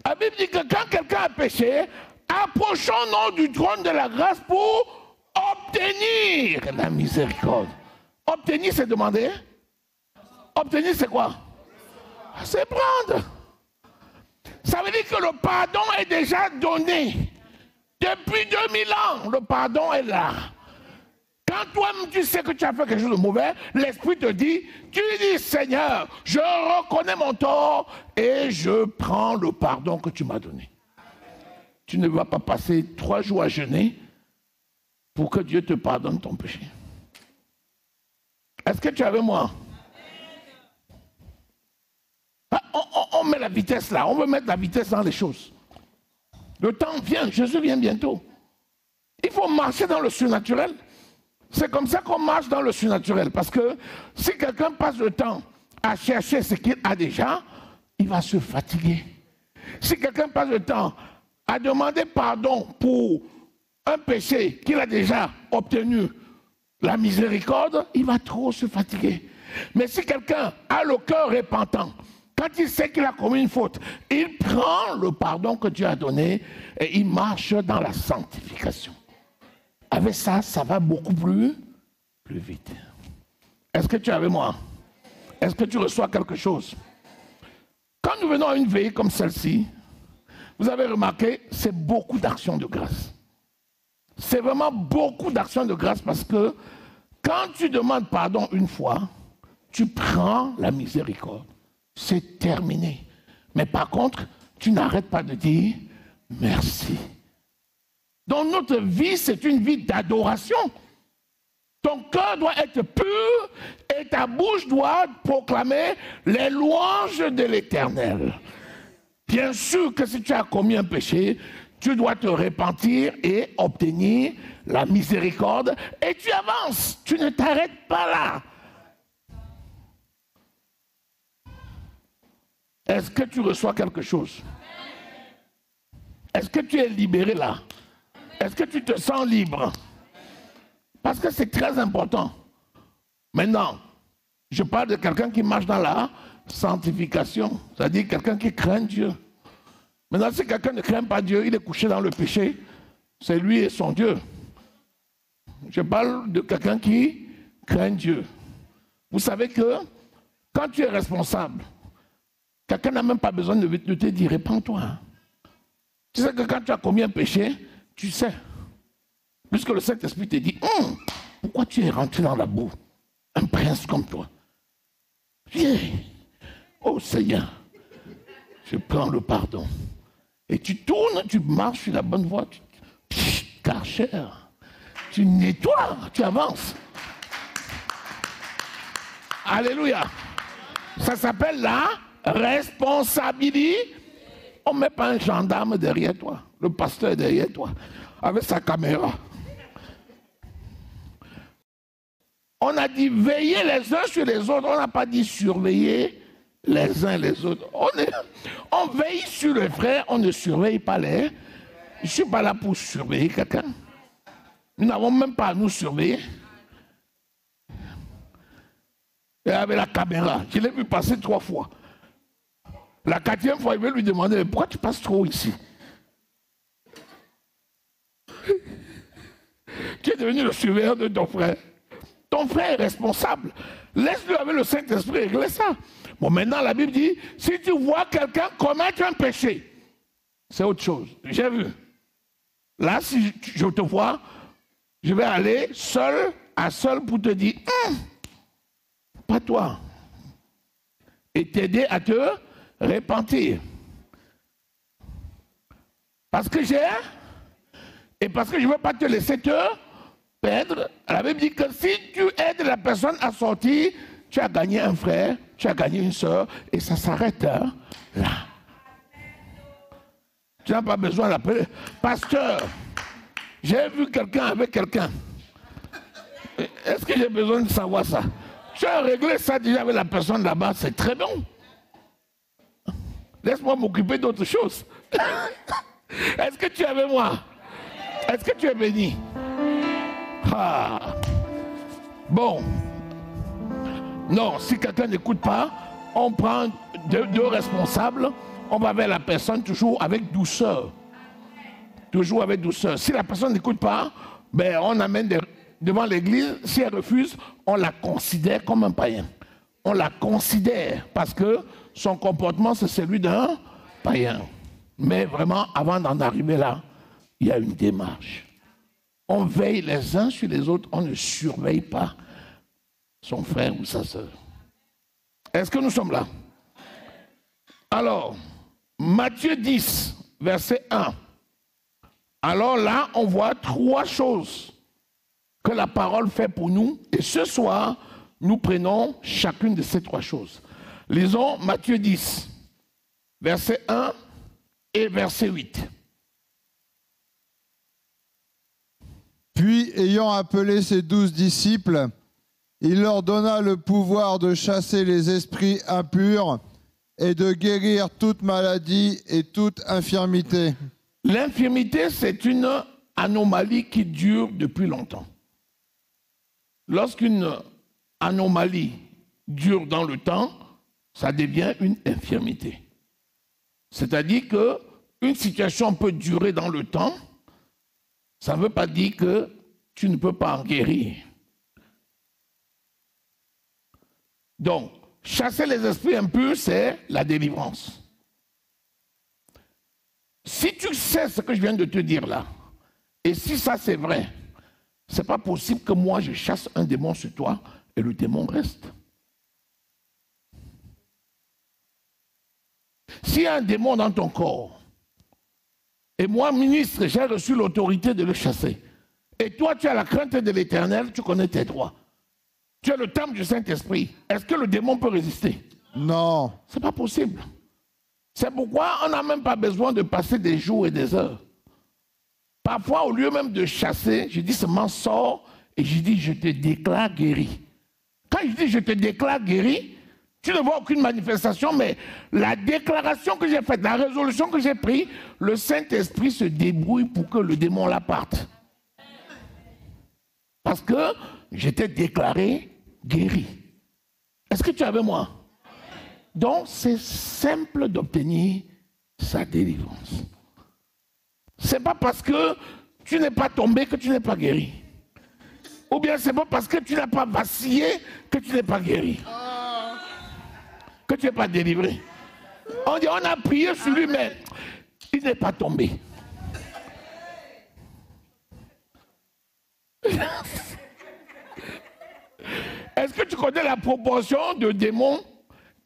La Bible dit que quand quelqu'un a péché, approchons-nous du trône de la grâce pour obtenir la miséricorde. Obtenir, c'est demander. Obtenir, c'est quoi? C'est prendre. Ça veut dire que le pardon est déjà donné. Depuis 2000 ans, le pardon est là. Quand toi-même tu sais que tu as fait quelque chose de mauvais, l'Esprit te dit, tu dis Seigneur, je reconnais mon tort et je prends le pardon que tu m'as donné. Tu ne vas pas passer 3 jours à jeûner pour que Dieu te pardonne ton péché. Est-ce que tu es avec moi? On met la vitesse là, on veut mettre la vitesse dans les choses. Le temps vient, Jésus vient bientôt. Il faut marcher dans le surnaturel. C'est comme ça qu'on marche dans le surnaturel. Parce que si quelqu'un passe le temps à chercher ce qu'il a déjà, il va se fatiguer. Si quelqu'un passe le temps à demander pardon pour un péché qu'il a déjà obtenu, la miséricorde, il va trop se fatiguer. Mais si quelqu'un a le cœur repentant, quand il sait qu'il a commis une faute, il prend le pardon que Dieu a donné et il marche dans la sanctification. Avec ça, ça va beaucoup plus vite. Est-ce que tu es avec moi? Est-ce que tu reçois quelque chose? Quand nous venons à une veillée comme celle-ci, vous avez remarqué, c'est beaucoup d'actions de grâce. C'est vraiment beaucoup d'actions de grâce parce que quand tu demandes pardon une fois, tu prends la miséricorde. C'est terminé. Mais par contre, tu n'arrêtes pas de dire merci. Donc notre vie, c'est une vie d'adoration. Ton cœur doit être pur et ta bouche doit proclamer les louanges de l'Éternel. Bien sûr que si tu as commis un péché, tu dois te repentir et obtenir la miséricorde et tu avances. Tu ne t'arrêtes pas là. Est-ce que tu reçois quelque chose? Est-ce que tu es libéré là? Est-ce que tu te sens libre? Parce que c'est très important. Maintenant, je parle de quelqu'un qui marche dans la sanctification, c'est-à-dire quelqu'un qui craint Dieu. Maintenant, si quelqu'un ne craint pas Dieu, il est couché dans le péché, c'est lui et son Dieu. Je parle de quelqu'un qui craint Dieu. Vous savez que quand tu es responsable, quelqu'un n'a même pas besoin de te dire, répands-toi. Tu sais que quand tu as commis un péché, tu sais. Puisque le Saint-Esprit te dit, pourquoi tu es rentré dans la boue? Un prince comme toi. Viens. Oh Seigneur, je prends le pardon. Et tu tournes, tu marches sur la bonne voie, Karcher, tu nettoies, tu avances. Alléluia. Ça s'appelle la responsabilité. On ne met pas un gendarme derrière toi, le pasteur est derrière toi, avec sa caméra. On a dit veiller les uns sur les autres, on n'a pas dit surveiller les uns les autres. On veille sur les frères, on ne surveille pas les. Je ne suis pas là pour surveiller quelqu'un. Nous n'avons même pas à nous surveiller. Et avec la caméra, je l'ai vu passer 3 fois. La 4e fois, il veut lui demander, pourquoi tu passes trop ici? Tu es devenu le surveillant de ton frère. Ton frère est responsable. Laisse-le avec le Saint-Esprit régler ça. Bon, maintenant, la Bible dit, si tu vois quelqu'un commettre un péché, c'est autre chose. J'ai vu. Là, si je te vois, je vais aller seul à seul pour te dire, pas toi. Et t'aider à te repentir. Parce que j'ai, et parce que je ne veux pas te laisser te perdre. La Bible dit que si tu aides la personne à sortir, tu as gagné un frère, tu as gagné une soeur, et ça s'arrête là. Tu n'as pas besoin d'appeler. Pasteur, j'ai vu quelqu'un avec quelqu'un. Est-ce que j'ai besoin de savoir ça? Tu as réglé ça déjà avec la personne là-bas, c'est très bon. Laisse-moi m'occuper d'autre chose. Est-ce que tu es avec moi? Est-ce que tu es béni? Ah. Bon. Non, si quelqu'un n'écoute pas, on prend deux responsables, on va vers la personne toujours avec douceur. Toujours avec douceur. Si la personne n'écoute pas, ben on amène devant l'église. Si elle refuse, on la considère comme un païen. On la considère parce que son comportement, c'est celui d'un païen. Mais vraiment, avant d'en arriver là, il y a une démarche. On veille les uns sur les autres, on ne surveille pas son frère ou sa sœur. Est-ce que nous sommes là? Alors, Matthieu 10, verset 1. Alors là, on voit trois choses que la parole fait pour nous. Et ce soir, nous prenons chacune de ces trois choses. Lisons Matthieu 10, verset 1 et verset 8. Puis, ayant appelé ses 12 disciples, il leur donna le pouvoir de chasser les esprits impurs et de guérir toute maladie et toute infirmité. L'infirmité, c'est une anomalie qui dure depuis longtemps. Lorsqu'une anomalie dure dans le temps, ça devient une infirmité. C'est-à-dire qu'une situation peut durer dans le temps, ça ne veut pas dire que tu ne peux pas en guérir. Donc, chasser les esprits impurs, c'est la délivrance. Si tu sais ce que je viens de te dire là, et si ça c'est vrai, ce n'est pas possible que moi je chasse un démon sur toi et le démon reste. S'il y a un démon dans ton corps, et moi, ministre, j'ai reçu l'autorité de le chasser, et toi tu as la crainte de l'Éternel, tu connais tes droits. Tu as le temple du Saint-Esprit. Est-ce que le démon peut résister? Non. Ce n'est pas possible. C'est pourquoi on n'a même pas besoin de passer des jours et des heures. Parfois, au lieu même de chasser, je dis seulement sors et je dis je te déclare guéri. Quand je dis je te déclare guéri, tu ne vois aucune manifestation, mais la déclaration que j'ai faite, la résolution que j'ai prise, le Saint-Esprit se débrouille pour que le démon la parte. Parce que j'étais déclaré guéri. Est-ce que tu es avec moi? Donc, c'est simple d'obtenir sa délivrance. Ce n'est pas parce que tu n'es pas tombé que tu n'es pas guéri. Ou bien ce n'est pas parce que tu n'as pas vacillé que tu n'es pas guéri. Que tu n'es pas délivré. On dit, on a prié sur lui, mais il n'est pas tombé. Est-ce que tu connais la proportion de démons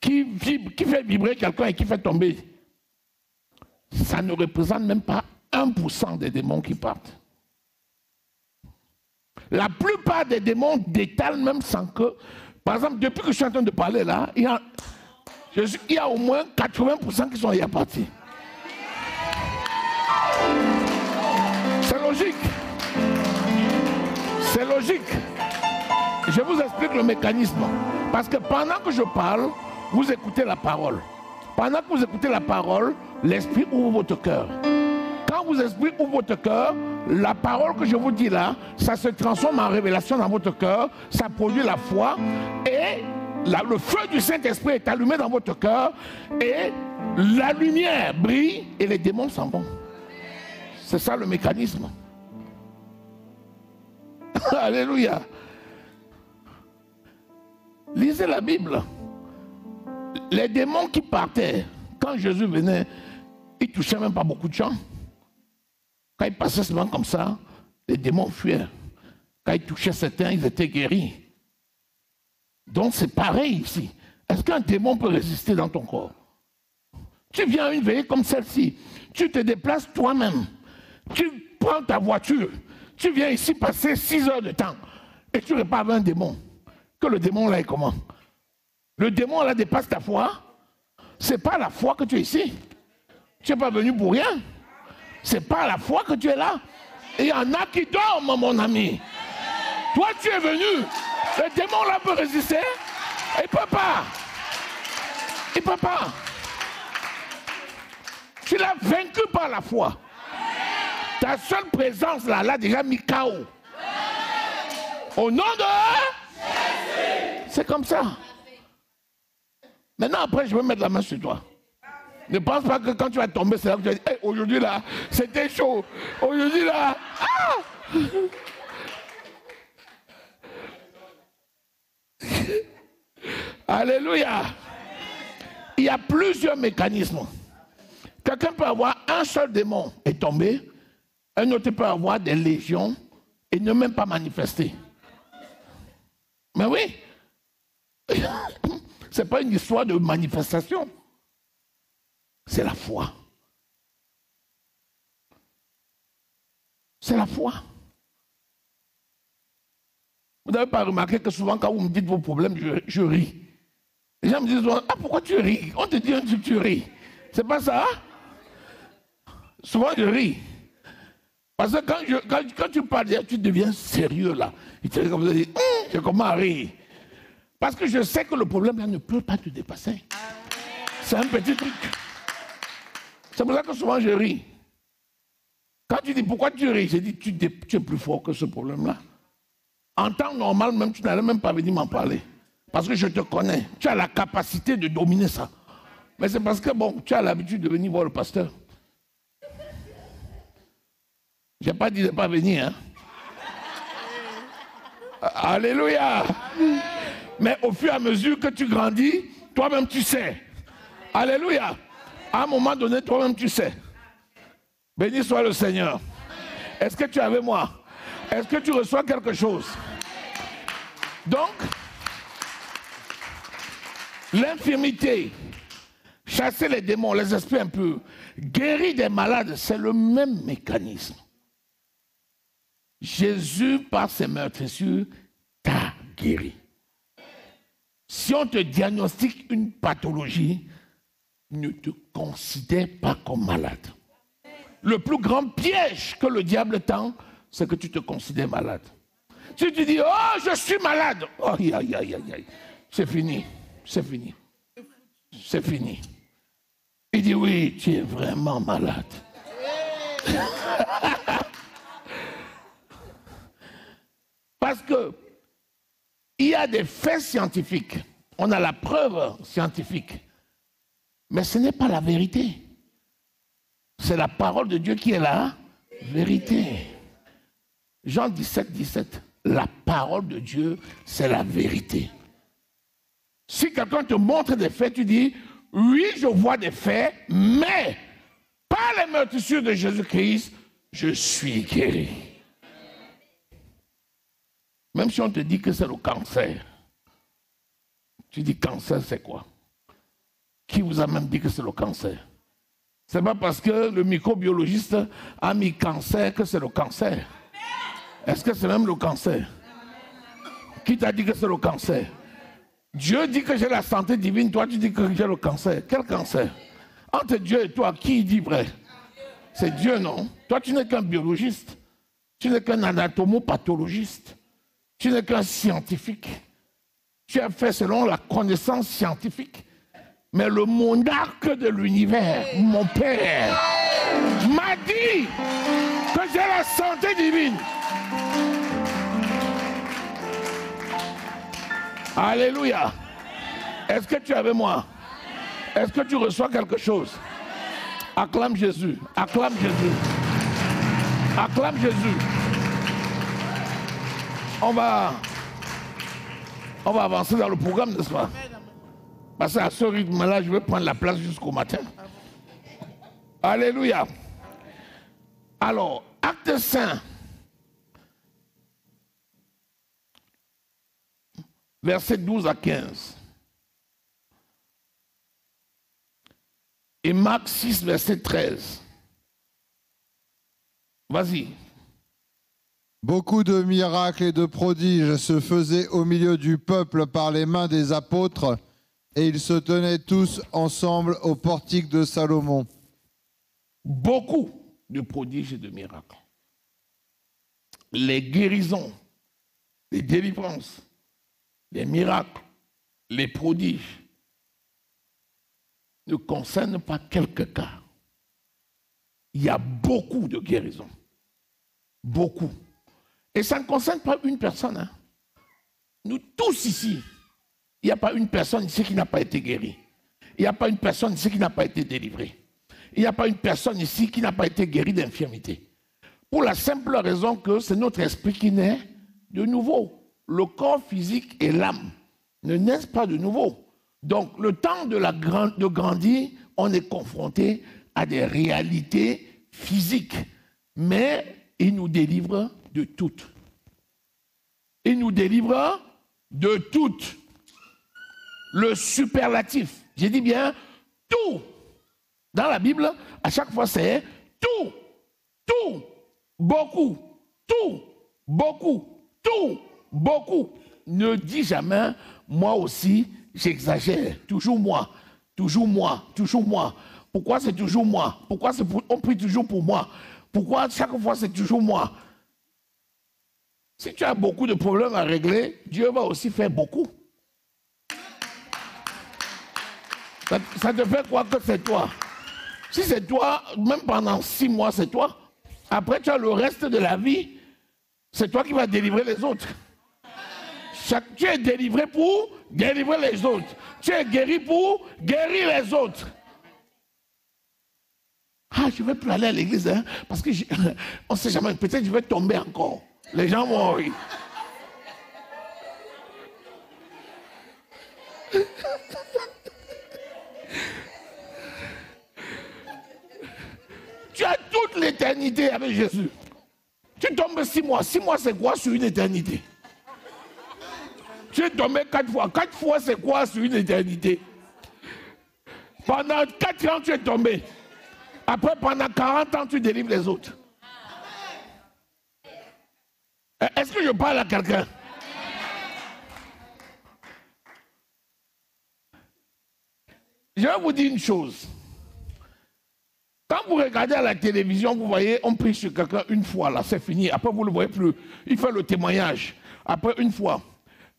qui fait vibrer quelqu'un et qui fait tomber? Ça ne représente même pas 1% des démons qui partent. La plupart des démons détalent même sans que... Par exemple, depuis que je suis en train de parler là, il y a au moins 80% qui sont déjà partis. C'est logique. C'est logique. Je vous explique le mécanisme. Parce que pendant que je parle, vous écoutez la parole. Pendant que vous écoutez la parole, l'esprit ouvre votre cœur. Quand vous l'esprit ouvre votre cœur, la parole que je vous dis là, ça se transforme en révélation dans votre cœur, ça produit la foi et le feu du Saint-Esprit est allumé dans votre cœur et la lumière brille et les démons s'en vont. C'est ça le mécanisme. Alléluia. Lisez la Bible. Les démons qui partaient, quand Jésus venait, il ne touchait même pas beaucoup de gens. Quand il passait seulement comme ça, les démons fuyaient. Quand ils touchaient certains, ils étaient guéris. Donc c'est pareil ici. Est-ce qu'un démon peut résister dans ton corps? Tu viens à une veillée comme celle-ci, tu te déplaces toi-même, tu prends ta voiture, tu viens ici passer 6 heures de temps et tu repars avec un démon. Que le démon là est comment? Le démon là dépasse ta foi. C'est pas la foi que tu es ici. Tu n'es pas venu pour rien. C'est pas la foi que tu es là. Et il y en a qui dorment, mon ami. Toi, tu es venu. Le démon là peut résister. Il ne peut pas. Il ne peut pas. Tu l'as vaincu par la foi. Ta seule présence là, l'a déjà mis KO. Au nom de Jésus. C'est comme ça. Maintenant, après, je vais mettre la main sur toi. Ne pense pas que quand tu vas tomber, c'est là que tu vas dire, hey, aujourd'hui là, c'était chaud. Aujourd'hui là, ah! Alléluia. Il y a plusieurs mécanismes. Quelqu'un peut avoir un seul démon et tomber. Un autre peut avoir des légions et ne même pas manifester. Mais oui. Ce n'est pas une histoire de manifestation. C'est la foi. C'est la foi. Vous n'avez pas remarqué que souvent quand vous me dites vos problèmes, je ris. Les gens me disent, ah pourquoi tu ris? On te dit un truc, tu ris. C'est pas ça? Souvent je ris. Parce que quand tu parles, tu deviens sérieux là. Et tu comme ça, je commence à rire. Parce que je sais que le problème là ne peut pas te dépasser. C'est un petit truc. C'est pour ça que souvent je ris. Quand tu dis pourquoi tu ris, je dis tu es plus fort que ce problème-là. En temps normal, même tu n'allais même pas venir m'en parler. Parce que je te connais. Tu as la capacité de dominer ça. Mais c'est parce que bon, tu as l'habitude de venir voir le pasteur. Je n'ai pas dit de ne pas venir. Hein? Alléluia. Mais au fur et à mesure que tu grandis, toi-même tu sais. Alléluia. À un moment donné, toi-même tu sais. Béni soit le Seigneur. Est-ce que tu es avec moi? Est-ce que tu reçois quelque chose? Donc, l'infirmité, chasser les démons, les esprits impurs, guérir des malades, c'est le même mécanisme. Jésus, par ses meurtrissures, t'a guéri. Si on te diagnostique une pathologie, ne te considère pas comme malade. Le plus grand piège que le diable tend, c'est que tu te considères malade. Si tu dis, oh, je suis malade, oh, aïe, aïe, aïe, aïe, c'est fini, c'est fini, c'est fini. Il dit, oui, tu es vraiment malade. Parce que il y a des faits scientifiques, on a la preuve scientifique, mais ce n'est pas la vérité. C'est la parole de Dieu qui est la vérité. Jean 17, 17. La parole de Dieu, c'est la vérité. Si quelqu'un te montre des faits, tu dis, oui, je vois des faits, mais par les meurtrissures de Jésus-Christ, je suis guéri. Même si on te dit que c'est le cancer, tu dis cancer, c'est quoi? Qui vous a même dit que c'est le cancer? C'est pas parce que le microbiologiste a mis cancer que c'est le cancer. Est-ce que c'est même le cancer? Qui t'a dit que c'est le cancer? Dieu dit que j'ai la santé divine, toi tu dis que j'ai le cancer. Quel cancer? Entre Dieu et toi, qui dit vrai? C'est Dieu, non? Toi tu n'es qu'un biologiste. Tu n'es qu'un anatomopathologiste. Tu n'es qu'un scientifique. Tu as fait selon la connaissance scientifique. Mais le monarque de l'univers, mon Père, m'a dit que j'ai la santé divine. Alléluia. Est-ce que tu es avec moi? Est-ce que tu reçois quelque chose? Acclame Jésus. Acclame Jésus. Acclame Jésus. On va avancer dans le programme, n'est-ce pas? Parce qu'à ce rythme-là, je vais prendre la place jusqu'au matin. Alléluia. Alors, acte saint. versets 12 à 15. Et Marc 6, verset 13. Vas-y. Beaucoup de miracles et de prodiges se faisaient au milieu du peuple par les mains des apôtres, et ils se tenaient tous ensemble au portique de Salomon. Beaucoup de prodiges et de miracles. Les guérisons, les délivrances, les miracles, les prodiges ne concernent pas quelques cas. Il y a beaucoup de guérisons. Beaucoup. Et ça ne concerne pas une personne. Hein. Nous tous ici, il n'y a pas une personne ici qui n'a pas été guérie. Il n'y a pas une personne ici qui n'a pas été délivrée. Il n'y a pas une personne ici qui n'a pas été guérie d'infirmité. Pour la simple raison que c'est notre esprit qui naît de nouveau. Le corps physique et l'âme ne naissent pas de nouveau. Donc, le temps de grandir, on est confronté à des réalités physiques. Mais il nous délivre de toutes. Il nous délivre de toutes. Le superlatif, j'ai dit bien tout. Dans la Bible, à chaque fois, c'est tout, tout, beaucoup, tout, beaucoup, tout, beaucoup. Ne dis jamais, moi aussi, j'exagère. Toujours moi, toujours moi, toujours moi. Pourquoi c'est toujours moi? Pourquoi on prie toujours pour moi? Pourquoi chaque fois c'est toujours moi? Si tu as beaucoup de problèmes à régler, Dieu va aussi faire beaucoup. Ça te fait croire que c'est toi. Si c'est toi, même pendant 6 mois, c'est toi. Après, tu as le reste de la vie. C'est toi qui vas délivrer les autres. Tu es délivré pour délivrer les autres. Tu es guéri pour guérir les autres. Ah, je ne vais plus aller à l'église, hein, parce que on ne sait jamais, peut-être je vais tomber encore. Les gens vont rire. Tu as toute l'éternité avec Jésus. Tu tombes 6 mois. 6 mois, c'est quoi sur une éternité? Tu es tombé 4 fois. 4 fois, c'est quoi sur une éternité? Pendant 4 ans, tu es tombé. Après, pendant 40 ans, tu délivres les autres. Est-ce que je parle à quelqu'un? Je vais vous dire une chose. Quand vous regardez à la télévision, vous voyez, on prie sur quelqu'un une fois, là, c'est fini. Après, vous ne le voyez plus. Il fait le témoignage. Après, une fois.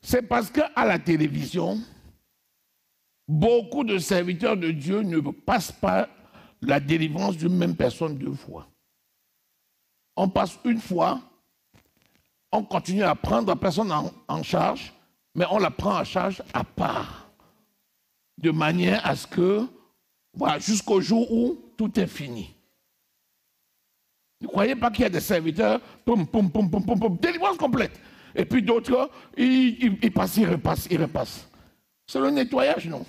C'est parce qu'à la télévision, beaucoup de serviteurs de Dieu ne passent pas la délivrance d'une même personne 2 fois. On passe une fois, on continue à prendre la personne en charge, mais on la prend en charge à part. De manière à ce que, voilà, jusqu'au jour où tout est fini. Ne croyez pas qu'il y a des serviteurs, poum, poum, poum, poum, poum, poum, délivrance complète. Et puis d'autres, ils passent, ils repassent. C'est le nettoyage, non?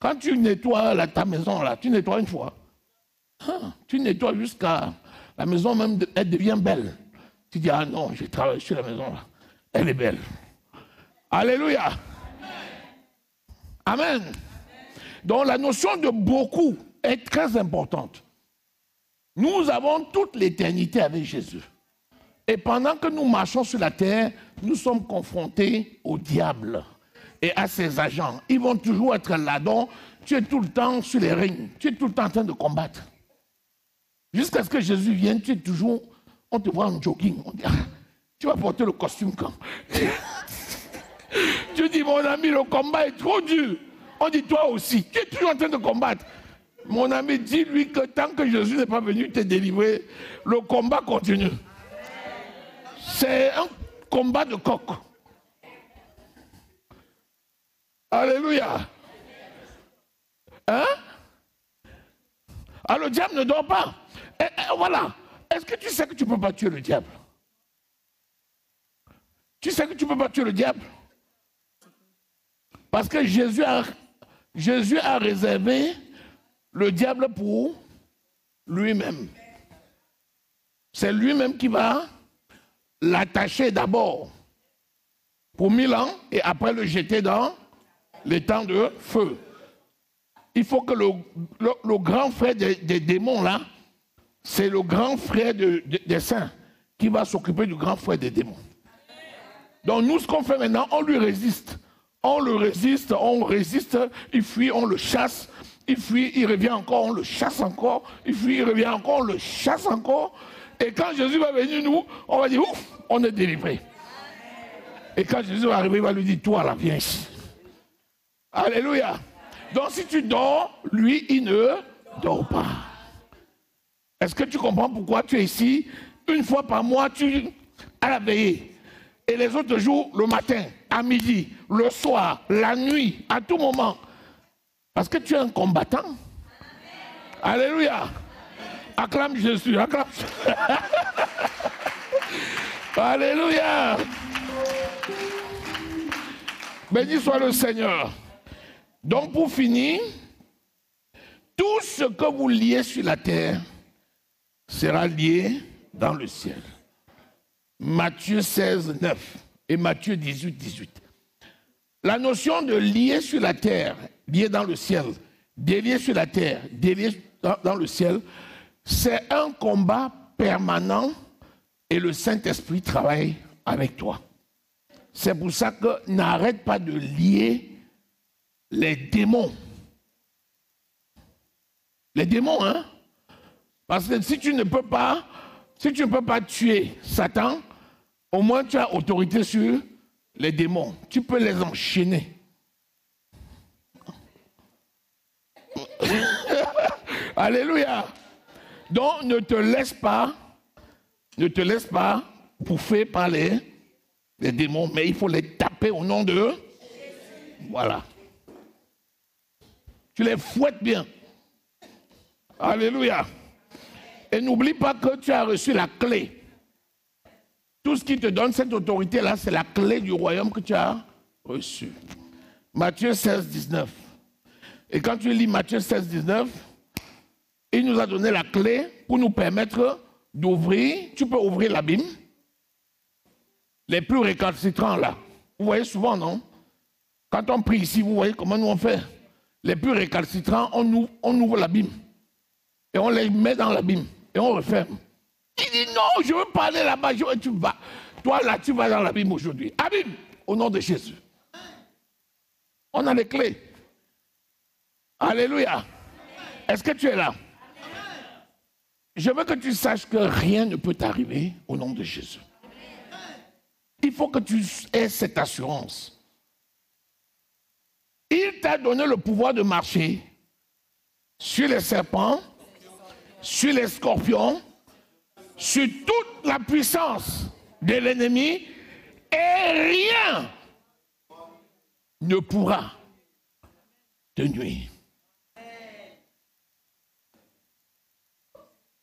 Quand tu nettoies ta maison, là, tu nettoies une fois. Tu nettoies jusqu'à la maison même, elle devient belle. Tu dis, ah non, j'ai travaillé sur la maison, là. Elle est belle. Alléluia. Amen. Donc la notion de beaucoup est très importante. Nous avons toute l'éternité avec Jésus. Et pendant que nous marchons sur la terre, nous sommes confrontés au diable et à ses agents. Ils vont toujours être là. Donc, tu es tout le temps sur les rings. Tu es tout le temps en train de combattre. Jusqu'à ce que Jésus vienne, tu es toujours... On te voit en jogging. On dit, ah, tu vas porter le costume quand? Tu dis, mon ami, le combat est trop dur. On dit, toi aussi. Tu es toujours en train de combattre. Mon ami, dis-lui que tant que Jésus n'est pas venu te délivrer, le combat continue. C'est un combat de coq. Alléluia. Hein? Ah, le diable ne dort pas. Voilà. Est-ce que tu sais que tu ne peux pas tuer le diable? Tu sais que tu ne peux pas tuer le diable? Parce que Jésus a réservé le diable pour lui-même. C'est lui-même qui va l'attacher d'abord. pour 1000 ans et après le jeter dans les temps de feu. Il faut que le grand frère des démons, là, c'est le grand frère des saints qui va s'occuper du grand frère des démons. Donc nous, ce qu'on fait maintenant, on lui résiste. On le résiste, on résiste, il fuit, on le chasse. Il fuit, il revient encore, on le chasse encore. Il fuit, il revient encore, on le chasse encore. Et quand Jésus va venir nous, on va dire, ouf, on est délivré. Et quand Jésus va arriver, il va lui dire, toi là, viens ici. Alléluia. Donc si tu dors, lui, il ne dort pas. Est-ce que tu comprends pourquoi tu es ici? Une fois par mois, tu à la veillée. Et les autres jours, le matin, à midi, le soir, la nuit, à tout moment. Parce que tu es un combattant. Alléluia. Acclame Jésus, acclame. Alléluia. Béni soit le Seigneur. Donc pour finir, tout ce que vous liez sur la terre sera lié dans le ciel. Matthieu 16, 9 et Matthieu 18, 18. La notion de lier sur la terre, lié dans le ciel, délié sur la terre, délié dans le ciel, c'est un combat permanent et le Saint-Esprit travaille avec toi. C'est pour ça que n'arrête pas de lier les démons. Les démons, hein? Parce que si tu ne peux pas tuer Satan, au moins tu as autorité sur les démons. Tu peux les enchaîner. Alléluia. Donc ne te laisse pas bouffer par les démons, mais il faut les taper au nom de... Voilà. Tu les fouettes bien. Alléluia. Et n'oublie pas que tu as reçu la clé. Tout ce qui te donne cette autorité-là, c'est la clé du royaume que tu as reçu. Matthieu 16, 19. Et quand tu lis Matthieu 16, 19, il nous a donné la clé pour nous permettre d'ouvrir. Tu peux ouvrir l'abîme. Les plus récalcitrants là. Vous voyez souvent, non? Quand on prie ici, vous voyez comment nous on fait. Les plus récalcitrants, on ouvre l'abîme. Et on les met dans l'abîme. Et on referme. Il dit non, je veux parler là-bas. Tu vas. Toi là, tu vas dans l'abîme aujourd'hui. Abîme, au nom de Jésus. On a les clés. Alléluia. Est-ce que tu es là? Je veux que tu saches que rien ne peut t'arriver au nom de Jésus. Il faut que tu aies cette assurance. Il t'a donné le pouvoir de marcher sur les serpents, sur les scorpions, sur toute la puissance de l'ennemi, et rien ne pourra te nuire.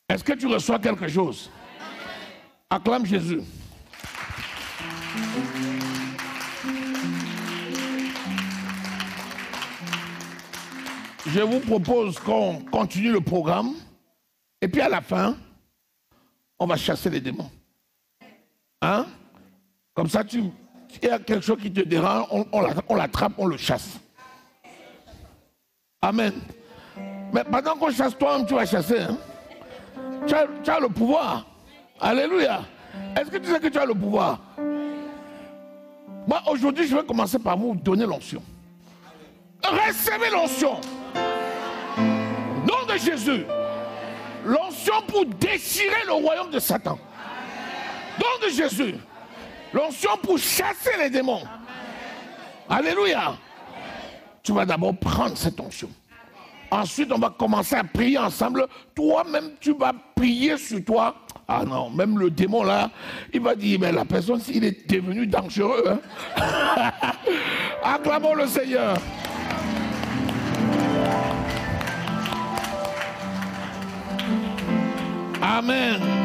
Est-ce que tu reçois quelque chose? Acclame Jésus. Je vous propose qu'on continue le programme et puis à la fin, on va chasser les démons. Hein? Comme ça, il y a quelque chose qui te dérange, on l'attrape, on le chasse. Amen. Mais pendant qu'on chasse, toi-même, tu vas chasser. Hein? Tu as le pouvoir. Alléluia. Est-ce que tu sais que tu as le pouvoir? Moi, aujourd'hui, je vais commencer par vous donner l'onction. Recevez l'onction. Nom de Jésus. L'onction pour déchirer le royaume de Satan. Nom de Jésus. L'onction pour chasser les démons. Alléluia. Tu vas d'abord prendre cette onction. Ensuite, on va commencer à prier ensemble. Toi-même, tu vas prier sur toi. Ah non, même le démon là, il va dire, mais la personne, il est devenu dangereux. Hein? Acclamons le Seigneur. Amen.